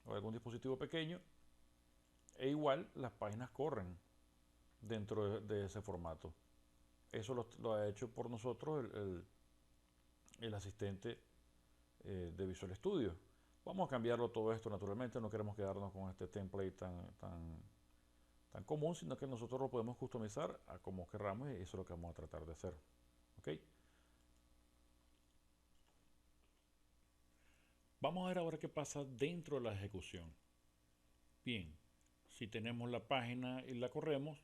[SPEAKER 1] o algún dispositivo pequeño. E igual las páginas corren dentro de ese formato. Eso lo ha hecho por nosotros el asistente de Visual Studio. Vamos a cambiarlo todo esto naturalmente, no queremos quedarnos con este template tan común, sino que nosotros lo podemos customizar a como querramos y eso es lo que vamos a tratar de hacer. ¿Ok? Vamos a ver ahora qué pasa dentro de la ejecución. Bien, si tenemos la página y la corremos,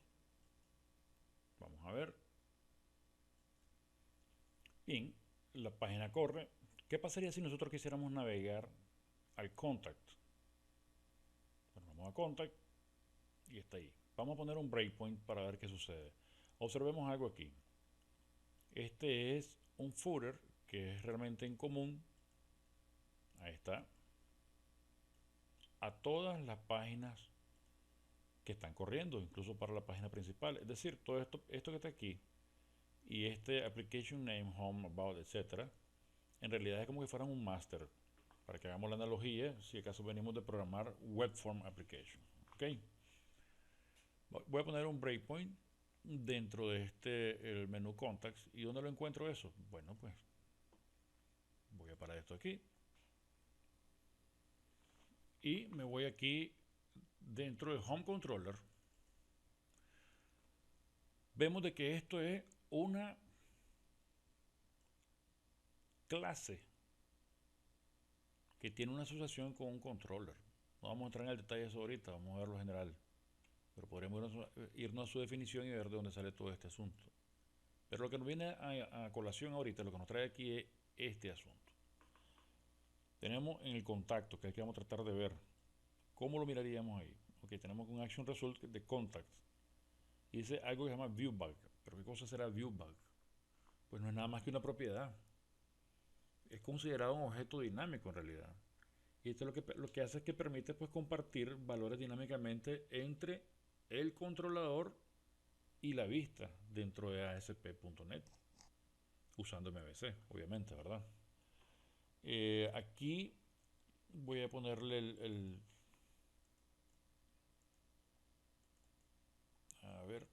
[SPEAKER 1] vamos a ver. Bien, la página corre. ¿Qué pasaría si nosotros quisiéramos navegar al contact? Bueno, vamos a contact y está ahí. Vamos a poner un breakpoint para ver qué sucede. Observemos algo aquí. Este es un footer que es realmente en común. Ahí está. A todas las páginas que están corriendo, incluso para la página principal. Es decir, todo esto que está aquí y este application name, home, about, etcétera, en realidad es como que fueran un master. Para que hagamos la analogía, si acaso venimos de programar web form application. ¿Ok? Voy a poner un breakpoint dentro de el menú contacts. ¿Y dónde lo encuentro eso? Bueno, pues voy a parar esto aquí y me voy aquí dentro de home controller. Vemos de que esto es una clase que tiene una asociación con un controller. No vamos a entrar en el detalle de eso ahorita, vamos a verlo general, pero podremos irnos a su definición y ver de dónde sale todo este asunto. Pero lo que nos viene a colación ahorita, lo que nos trae aquí es este asunto. Tenemos en el contacto, que es que vamos a tratar de ver. ¿Cómo lo miraríamos ahí? Ok, tenemos un action result de contacts. Y dice algo que se llama viewBug. ¿Pero qué cosa será viewBug? Pues no es nada más que una propiedad. Es considerado un objeto dinámico en realidad. Y esto lo que hace es que permite pues, compartir valores dinámicamente entre el controlador y la vista dentro de ASP.NET. Usando MVC, obviamente, ¿verdad? Aquí voy a ponerle a ver,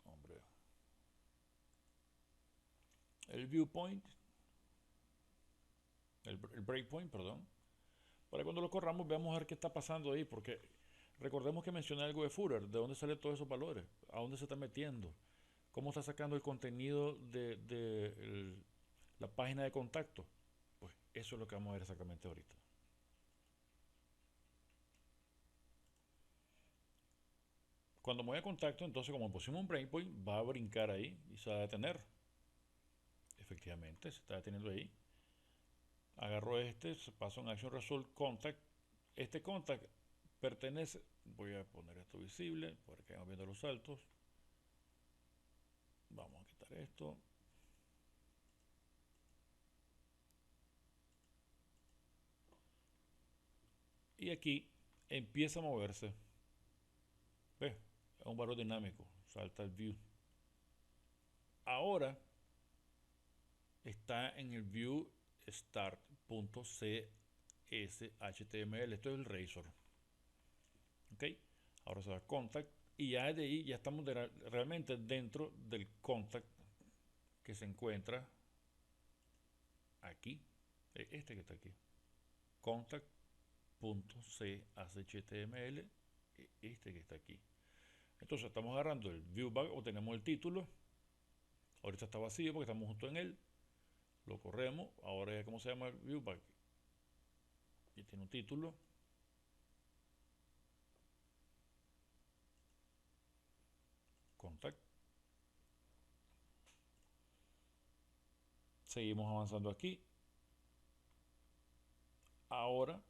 [SPEAKER 1] hombre, el viewpoint, el breakpoint, perdón, para cuando lo corramos veamos a ver qué está pasando ahí, porque recordemos que mencioné algo de footer, de dónde salen todos esos valores, a dónde se está metiendo, cómo está sacando el contenido de la página de contacto. Pues eso es lo que vamos a ver exactamente ahorita. Cuando me voy a contacto, entonces como pusimos un breakpoint, va a brincar ahí y se va a detener. Efectivamente, se está deteniendo ahí. Agarro se paso en Action Result Contact. Este contact pertenece, voy a poner esto visible, para que vamos viendo los saltos. Vamos a quitar esto. Y aquí empieza a moverse. ¿Ves? Es un valor dinámico. Salta el view. Ahora está en el view start.cshtml. Esto es el Razor. ¿Ok? Ahora se va a contact. Y ya de ahí ya estamos realmente dentro del contact que se encuentra aquí. Este que está aquí. Contact.cshtml. Este que está aquí. Entonces estamos agarrando el viewback o tenemos el título. Ahorita está vacío porque estamos justo en él. Lo corremos. Ahora ya cómo se llama el viewback. Y tiene un título. Contact. Seguimos avanzando aquí. Ahora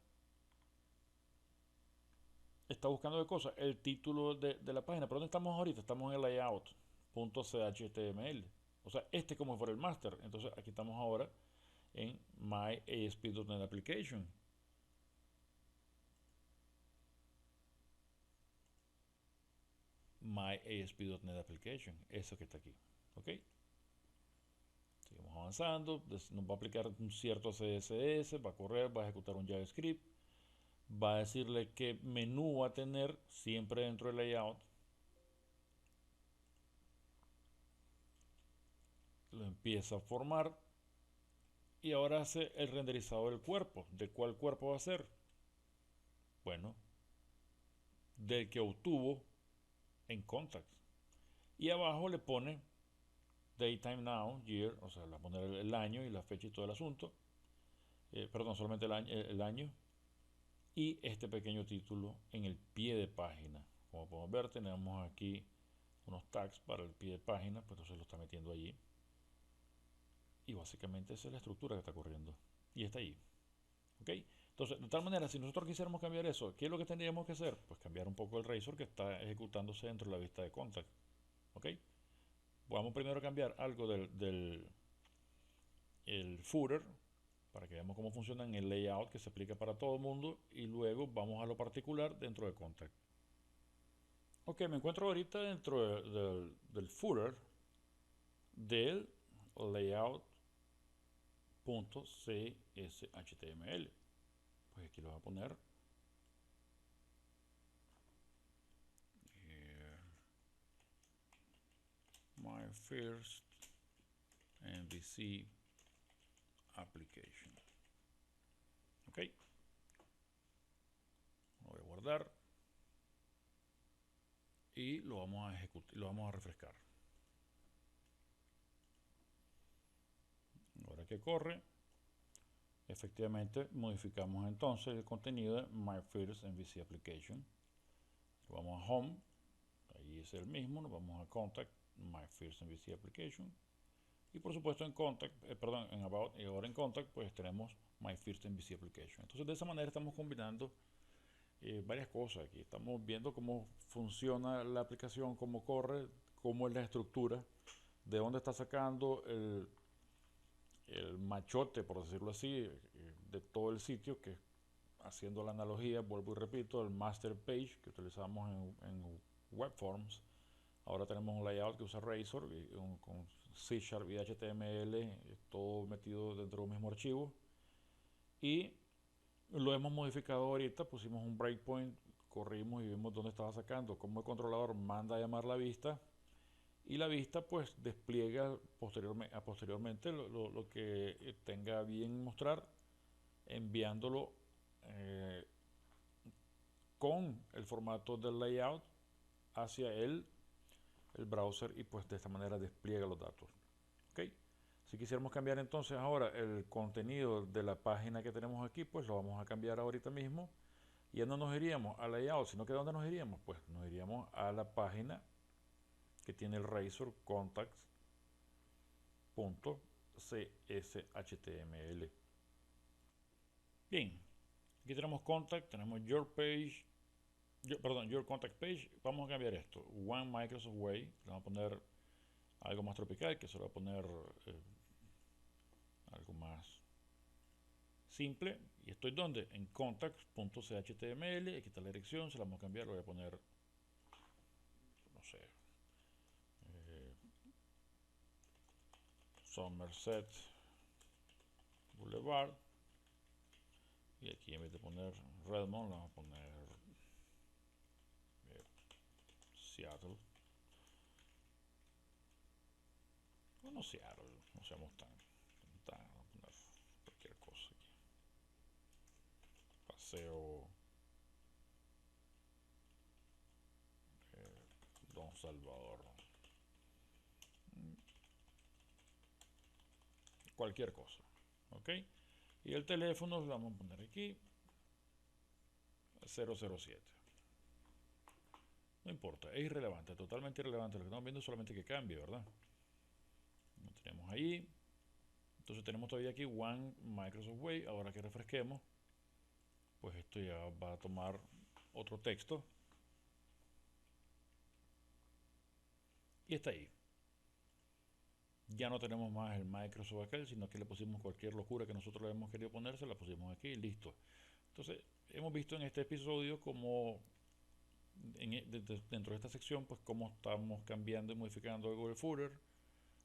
[SPEAKER 1] está buscando de cosas. El título de la página. ¿Pero dónde estamos ahorita? Estamos en el layout.chhtml. O sea, este como fuera el master. Entonces aquí estamos ahora en My ASP.NET Application. My ASP.NET Application. Eso que está aquí. ¿Ok? Seguimos avanzando. Nos va a aplicar un cierto CSS. Va a correr. Va a ejecutar un JavaScript. Va a decirle qué menú va a tener siempre dentro del layout. Lo empieza a formar. Y ahora hace el renderizado del cuerpo. ¿De cuál cuerpo va a ser? Bueno, del que obtuvo en Contacts. Y abajo le pone Daytime Now, Year, o sea, le va a poner el año y la fecha y todo el asunto. Perdón, solamente el año. Y este pequeño título en el pie de página. Como podemos ver, tenemos aquí unos tags para el pie de página, pues entonces lo está metiendo allí. Y básicamente esa es la estructura que está corriendo. Y está ahí. ¿Ok? Entonces, de tal manera, si nosotros quisiéramos cambiar eso, ¿qué es lo que tendríamos que hacer? Pues cambiar un poco el Razor que está ejecutándose dentro de la vista de contact. ¿Ok? Vamos primero a cambiar algo del el footer para que veamos cómo funciona en el layout que se aplica para todo el mundo y luego vamos a lo particular dentro de contact. Ok, me encuentro ahorita dentro del footer del layout.cshtml. Pues aquí lo voy a poner my first MVC application. Ok, lo voy a guardar y lo vamos a ejecutar, lo vamos a refrescar. Ahora que corre, efectivamente modificamos entonces el contenido de my first MVC application. Vamos a home, ahí es el mismo, nos vamos a contact, my first MVC application. Y por supuesto en contact, perdón, en about y ahora en contact pues tenemos my first MVC application. Entonces de esa manera estamos combinando varias cosas aquí. Estamos viendo cómo funciona la aplicación, cómo corre, cómo es la estructura, de dónde está sacando el machote, por decirlo así, de todo el sitio, que haciendo la analogía, vuelvo y repito, el master page que utilizamos en webforms. Ahora tenemos un layout que usa Razor con C# y HTML, todo metido dentro de un mismo archivo. Y lo hemos modificado ahorita, pusimos un breakpoint, corrimos y vimos dónde estaba sacando, cómo el controlador manda a llamar la vista y la vista pues despliega posteriormente lo que tenga bien mostrar, enviándolo con el formato del layout hacia el browser y pues de esta manera despliega los datos. ¿Okay? Si quisiéramos cambiar entonces ahora el contenido de la página que tenemos aquí, pues lo vamos a cambiar ahorita mismo. Y ya no nos iríamos al layout, sino que ¿dónde nos iríamos? Pues nos iríamos a la página que tiene el Razor contacts.cshtml. Bien, aquí tenemos contact, tenemos your page, your contact page. Vamos a cambiar esto. One Microsoft Way, le vamos a poner algo más tropical, que se lo voy a poner algo más simple. ¿Y estoy donde? En contacts.chtml. Aquí está la dirección, se la vamos a cambiar, lo voy a poner, no sé, eh, Somerset Boulevard. Y aquí en vez de poner Redmond, vamos a poner Seattle. Bueno, Seattle, no seamos vamos a poner cualquier cosa aquí. Paseo Don Salvador. Cualquier cosa. ¿Ok? Y el teléfono lo vamos a poner aquí 007. No importa, es irrelevante, totalmente irrelevante. Lo que estamos viendo es solamente que cambie, ¿verdad? Lo tenemos ahí. Entonces tenemos todavía aquí One Microsoft Way. Ahora que refresquemos, pues esto ya va a tomar otro texto. Y está ahí. Ya no tenemos más el Microsoft aquel, sino que le pusimos cualquier locura que nosotros le hemos querido poner, se la pusimos aquí y listo. Entonces, hemos visto en este episodio cómo dentro de esta sección, pues cómo estamos cambiando y modificando algo del footer,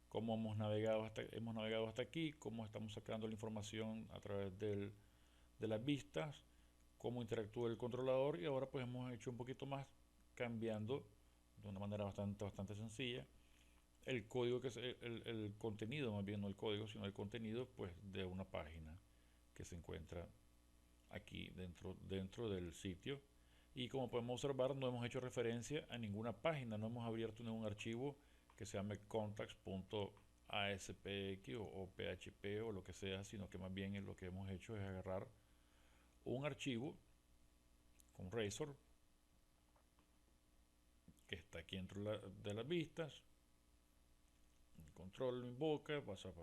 [SPEAKER 1] cómo hemos navegado hasta aquí, cómo estamos sacando la información a través de las vistas, cómo interactúa el controlador y ahora pues hemos hecho un poquito más cambiando de una manera bastante sencilla el código que es el contenido, más bien no el código, sino el contenido pues de una página que se encuentra aquí dentro del sitio. Y como podemos observar, no hemos hecho referencia a ninguna página, no hemos abierto ningún archivo que se llame contacts.aspx o php o lo que sea, sino que más bien lo que hemos hecho es agarrar un archivo con Razor que está aquí dentro de las vistas. El control lo invoca, pasa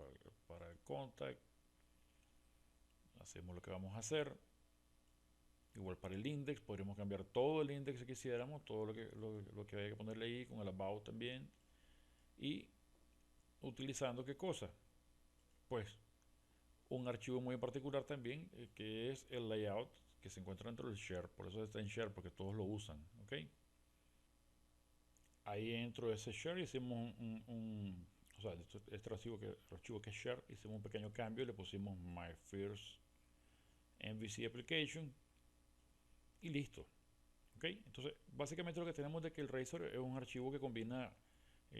[SPEAKER 1] para el contact, hacemos lo que vamos a hacer. Igual para el index, podríamos cambiar todo el index que quisiéramos, todo lo que haya que ponerle ahí, con el about también. Y utilizando qué cosa? Pues un archivo muy particular también, que es el layout, que se encuentra dentro del share. Por eso está en share, porque todos lo usan. ¿Ok? Ahí dentro de ese share hicimos o sea, este archivo que es share, hicimos un pequeño cambio, le pusimos my first MVC application y listo. ¿Ok? Entonces, básicamente lo que tenemos de que el Razor es un archivo que combina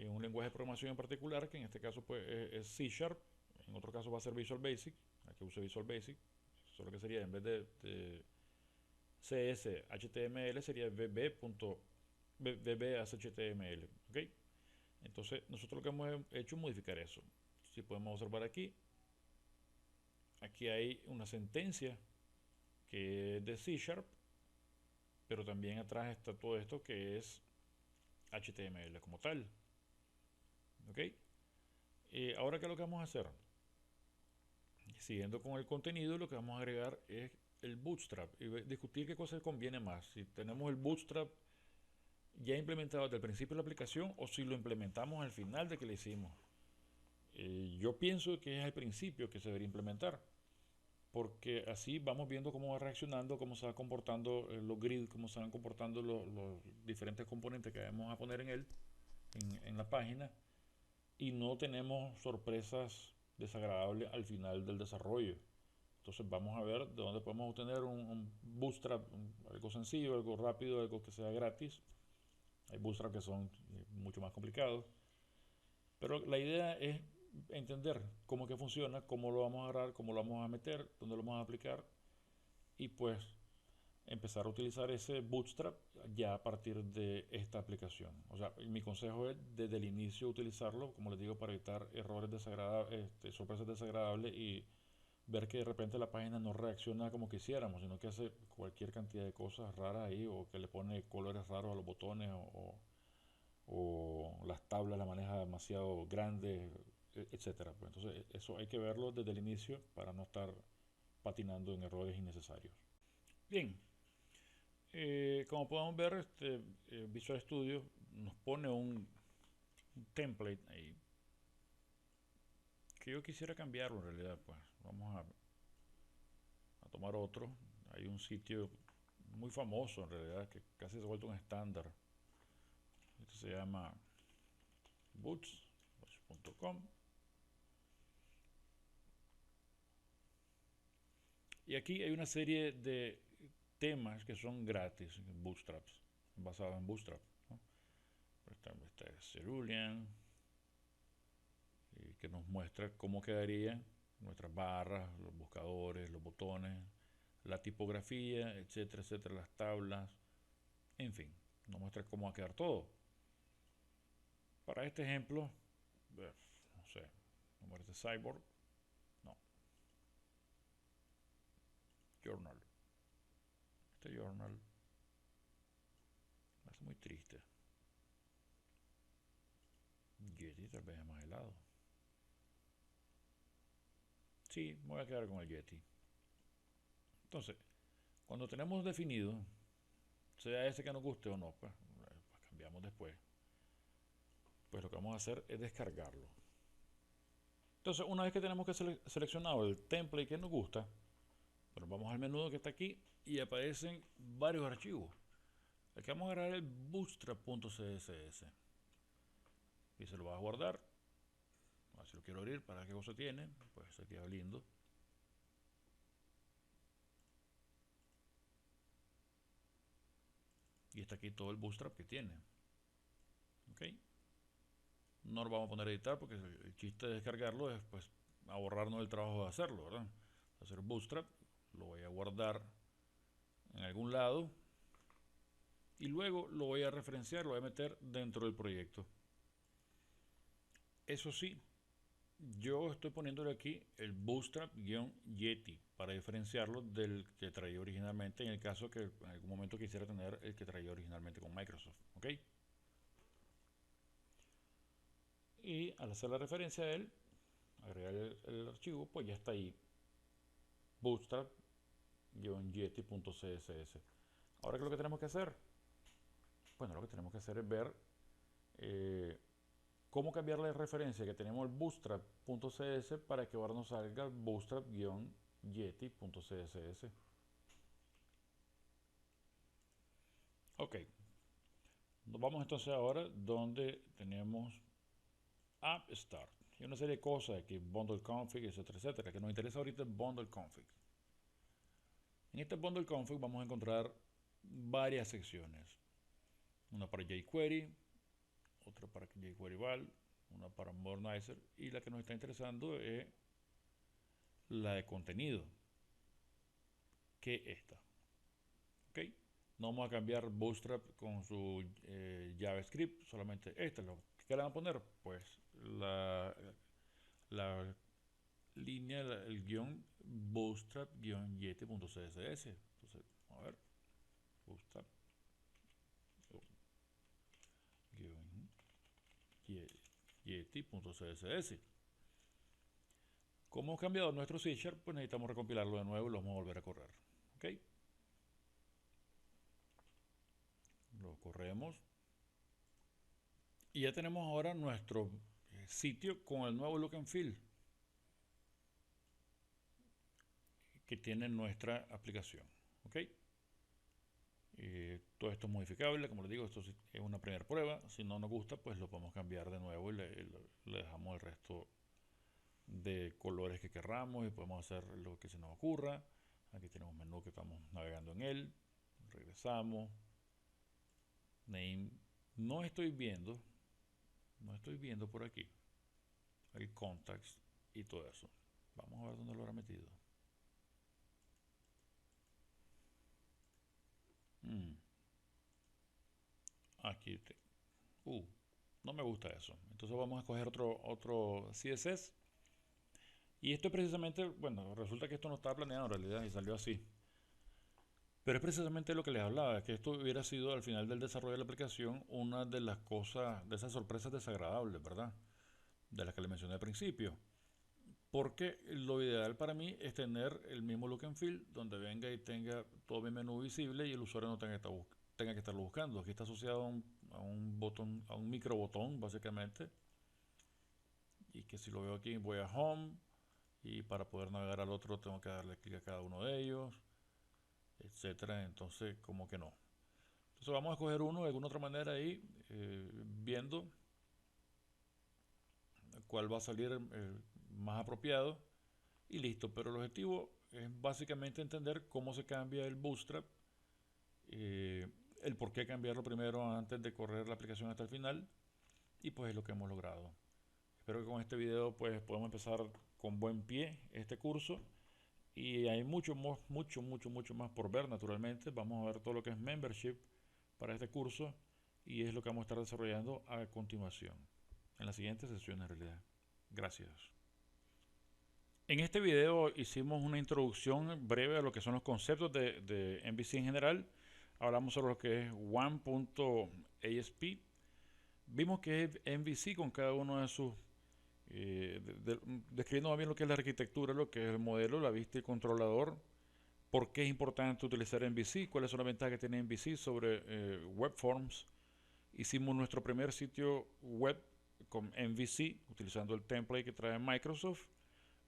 [SPEAKER 1] un lenguaje de programación en particular, que en este caso pues, es C Sharp, en otro caso va a ser Visual Basic, aquí use Visual Basic, solo que sería en vez de CS HTML sería VB.HTML. ¿Ok? Entonces, nosotros lo que hemos hecho es modificar eso. Si podemos observar aquí hay una sentencia que es de C Sharp, pero también atrás está todo esto que es HTML como tal. ¿Ok? Ahora, ¿qué es lo que vamos a hacer? Siguiendo con el contenido, lo que vamos a agregar es el Bootstrap y discutir qué cosa conviene más. Si tenemos el Bootstrap ya implementado desde el principio de la aplicación o si lo implementamos al final de que lo hicimos. Yo pienso que es al principio que se debería implementar, porque así vamos viendo cómo va reaccionando, cómo se va comportando los grids, cómo se van comportando los diferentes componentes que vamos a poner en él, en la página, y no tenemos sorpresas desagradables al final del desarrollo. Entonces vamos a ver de dónde podemos obtener un bootstrap, algo sencillo, algo rápido, algo que sea gratis. Hay bootstrap que son mucho más complicados, pero la idea es entender cómo que funciona, cómo lo vamos a agarrar, cómo lo vamos a meter, dónde lo vamos a aplicar y pues empezar a utilizar ese bootstrap ya a partir de esta aplicación. O sea, mi consejo es desde el inicio utilizarlo, como les digo, para evitar errores desagradables, sorpresas desagradables y ver que de repente la página no reacciona como quisiéramos, sino que hace cualquier cantidad de cosas raras ahí o que le pone colores raros a los botones o las tablas las maneja demasiado grandes, etcétera. Pues entonces eso hay que verlo desde el inicio para no estar patinando en errores innecesarios. Bien, como podemos ver, Visual Studio nos pone un template ahí que yo quisiera cambiarlo en realidad, pues vamos a tomar otro. Hay un sitio muy famoso en realidad que casi se ha vuelto un estándar. Este se llama boots.com. Y aquí hay una serie de temas que son gratis, bootstraps, basados en Bootstrap, ¿no? Por ejemplo, este es Cerulean, que nos muestra cómo quedarían nuestras barras, los buscadores, los botones, la tipografía, etcétera, etcétera, las tablas, en fin, nos muestra cómo va a quedar todo. Para este ejemplo, no sé, vamos a ver este Cyborg, no, Journal. Este Journal me hace muy triste. Yeti tal vez es más helado. Sí, me voy a quedar con el Yeti. Entonces, cuando tenemos definido, sea ese que nos guste o no, pues cambiamos después. Pues lo que vamos a hacer es descargarlo. Entonces, una vez que tenemos que seleccionado el template que nos gusta, pues vamos al menú que está aquí y aparecen varios archivos. Aquí vamos a agarrar el bootstrap.css y se lo va a guardar. A ver si lo quiero abrir, para qué cosa tiene, pues se queda lindo. Y está aquí todo el bootstrap que tiene. Ok. No lo vamos a poner a editar porque el chiste de descargarlo es pues ahorrarnos el trabajo de hacerlo, ¿verdad? Hacer bootstrap, lo voy a guardar en algún lado y luego lo voy a referenciar, lo voy a meter dentro del proyecto. Eso sí, yo estoy poniéndole aquí el bootstrap-yeti para diferenciarlo del que traía originalmente en el caso que en algún momento quisiera tener el que traía originalmente con Microsoft, ¿ok? Y al hacer la referencia a él, agregar el archivo, pues ya está ahí bootstrap-yeti.css. Ahora, ¿qué es lo que tenemos que hacer? Bueno, lo que tenemos que hacer es ver eh, cómo cambiar la referencia que tenemos el bootstrap.css para que ahora nos salga bootstrap-yeti.css. Ok, nos vamos entonces ahora donde tenemos App Start y una serie de cosas aquí, bundle config, etcétera, etcétera, que nos interesa ahorita es bundle config. En este bundle config vamos a encontrar varias secciones, una para jQuery, otra para jQuery val, una para Modernizer y la que nos está interesando es la de contenido, que es esta. ¿Ok? No vamos a cambiar Bootstrap con su JavaScript, solamente esta. Lo que le van a poner, pues la línea, el guión bootstrap-yeti.css. Entonces, a ver, bootstrap-yeti.css. Como hemos cambiado nuestro C#, pues necesitamos recompilarlo de nuevo y lo vamos a volver a correr. ¿Ok? Lo corremos. Y ya tenemos ahora nuestro sitio con el nuevo look and feel que tiene nuestra aplicación. ¿Ok? Todo esto es modificable, como les digo, esto es una primera prueba. Si no nos gusta, pues lo podemos cambiar de nuevo y le dejamos el resto de colores que querramos y podemos hacer lo que se nos ocurra. Aquí tenemos un menú que estamos navegando en él. Regresamos. Name. No estoy viendo por aquí el contacts y todo eso. Vamos a ver dónde lo habrá metido. Aquí no me gusta eso. Entonces vamos a escoger otro CSS. Y esto es precisamente, bueno, resulta que esto no estaba planeado en realidad y salió así. Pero es precisamente lo que les hablaba, que esto hubiera sido al final del desarrollo de la aplicación una de las cosas, de esas sorpresas desagradables, ¿verdad? De las que les mencioné al principio. Porque lo ideal para mí es tener el mismo look and feel, donde venga y tenga todo mi menú visible y el usuario no tenga que estarlo buscando. Aquí está asociado a un botón, a un micro botón, básicamente, y que si lo veo aquí voy a Home, y para poder navegar al otro tengo que darle clic a cada uno de ellos, etcétera. Entonces, como que no. Entonces vamos a escoger uno de alguna otra manera ahí, viendo cuál va a salir más apropiado y listo. Pero el objetivo es básicamente entender cómo se cambia el Bootstrap, eh, el por qué cambiarlo primero antes de correr la aplicación hasta el final, y pues es lo que hemos logrado. Espero que con este video pues podamos empezar con buen pie este curso, y hay mucho más por ver. Naturalmente vamos a ver todo lo que es membership para este curso, y es lo que vamos a estar desarrollando a continuación en la siguiente sesión en realidad. Gracias. En este video hicimos una introducción breve a lo que son los conceptos de MVC en general. Hablamos sobre lo que es One.asp. Vimos que es MVC con cada uno de sus describiendo más bien lo que es la arquitectura, lo que es el modelo, la vista y el controlador, por qué es importante utilizar MVC, cuáles son las ventajas que tiene MVC sobre WebForms. Hicimos nuestro primer sitio web con MVC utilizando el template que trae Microsoft.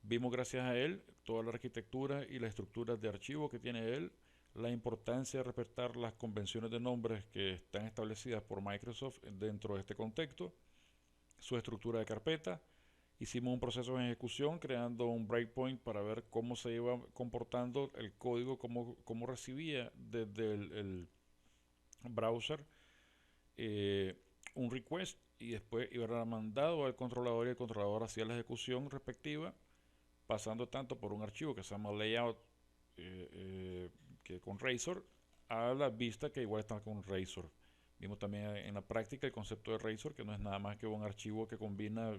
[SPEAKER 1] Vimos gracias a él toda la arquitectura y las estructuras de archivo que tiene él, la importancia de respetar las convenciones de nombres que están establecidas por Microsoft dentro de este contexto, su estructura de carpeta. Hicimos un proceso de ejecución creando un breakpoint para ver cómo se iba comportando el código, cómo recibía desde el browser eh, un request, y después iba mandado al controlador, y el controlador hacía la ejecución respectiva, pasando tanto por un archivo que se llama layout, que con Razor, a la vista que igual está con Razor. Vimos también en la práctica el concepto de Razor, que no es nada más que un archivo que combina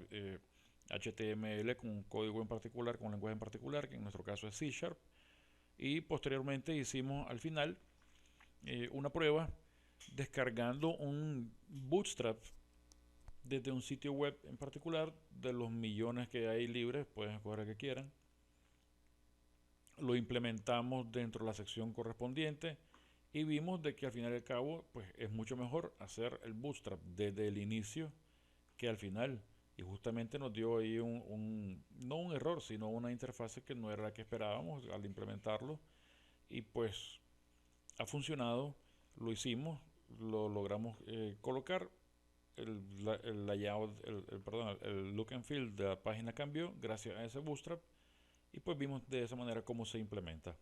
[SPEAKER 1] HTML con un código en particular, con un lenguaje en particular, que en nuestro caso es C Sharp. Y posteriormente hicimos al final una prueba descargando un Bootstrap desde un sitio web en particular. De los millones que hay libres, pueden escoger el que quieran. Lo implementamos dentro de la sección correspondiente y vimos de que al final y al cabo pues es mucho mejor hacer el Bootstrap desde el inicio que al final, y justamente nos dio ahí no un error, sino una interfase que no era la que esperábamos al implementarlo, y pues ha funcionado. Lo hicimos, lo logramos colocar, el layout, perdón, el look and feel de la página cambió gracias a ese Bootstrap, y pues vimos de esa manera cómo se implementa.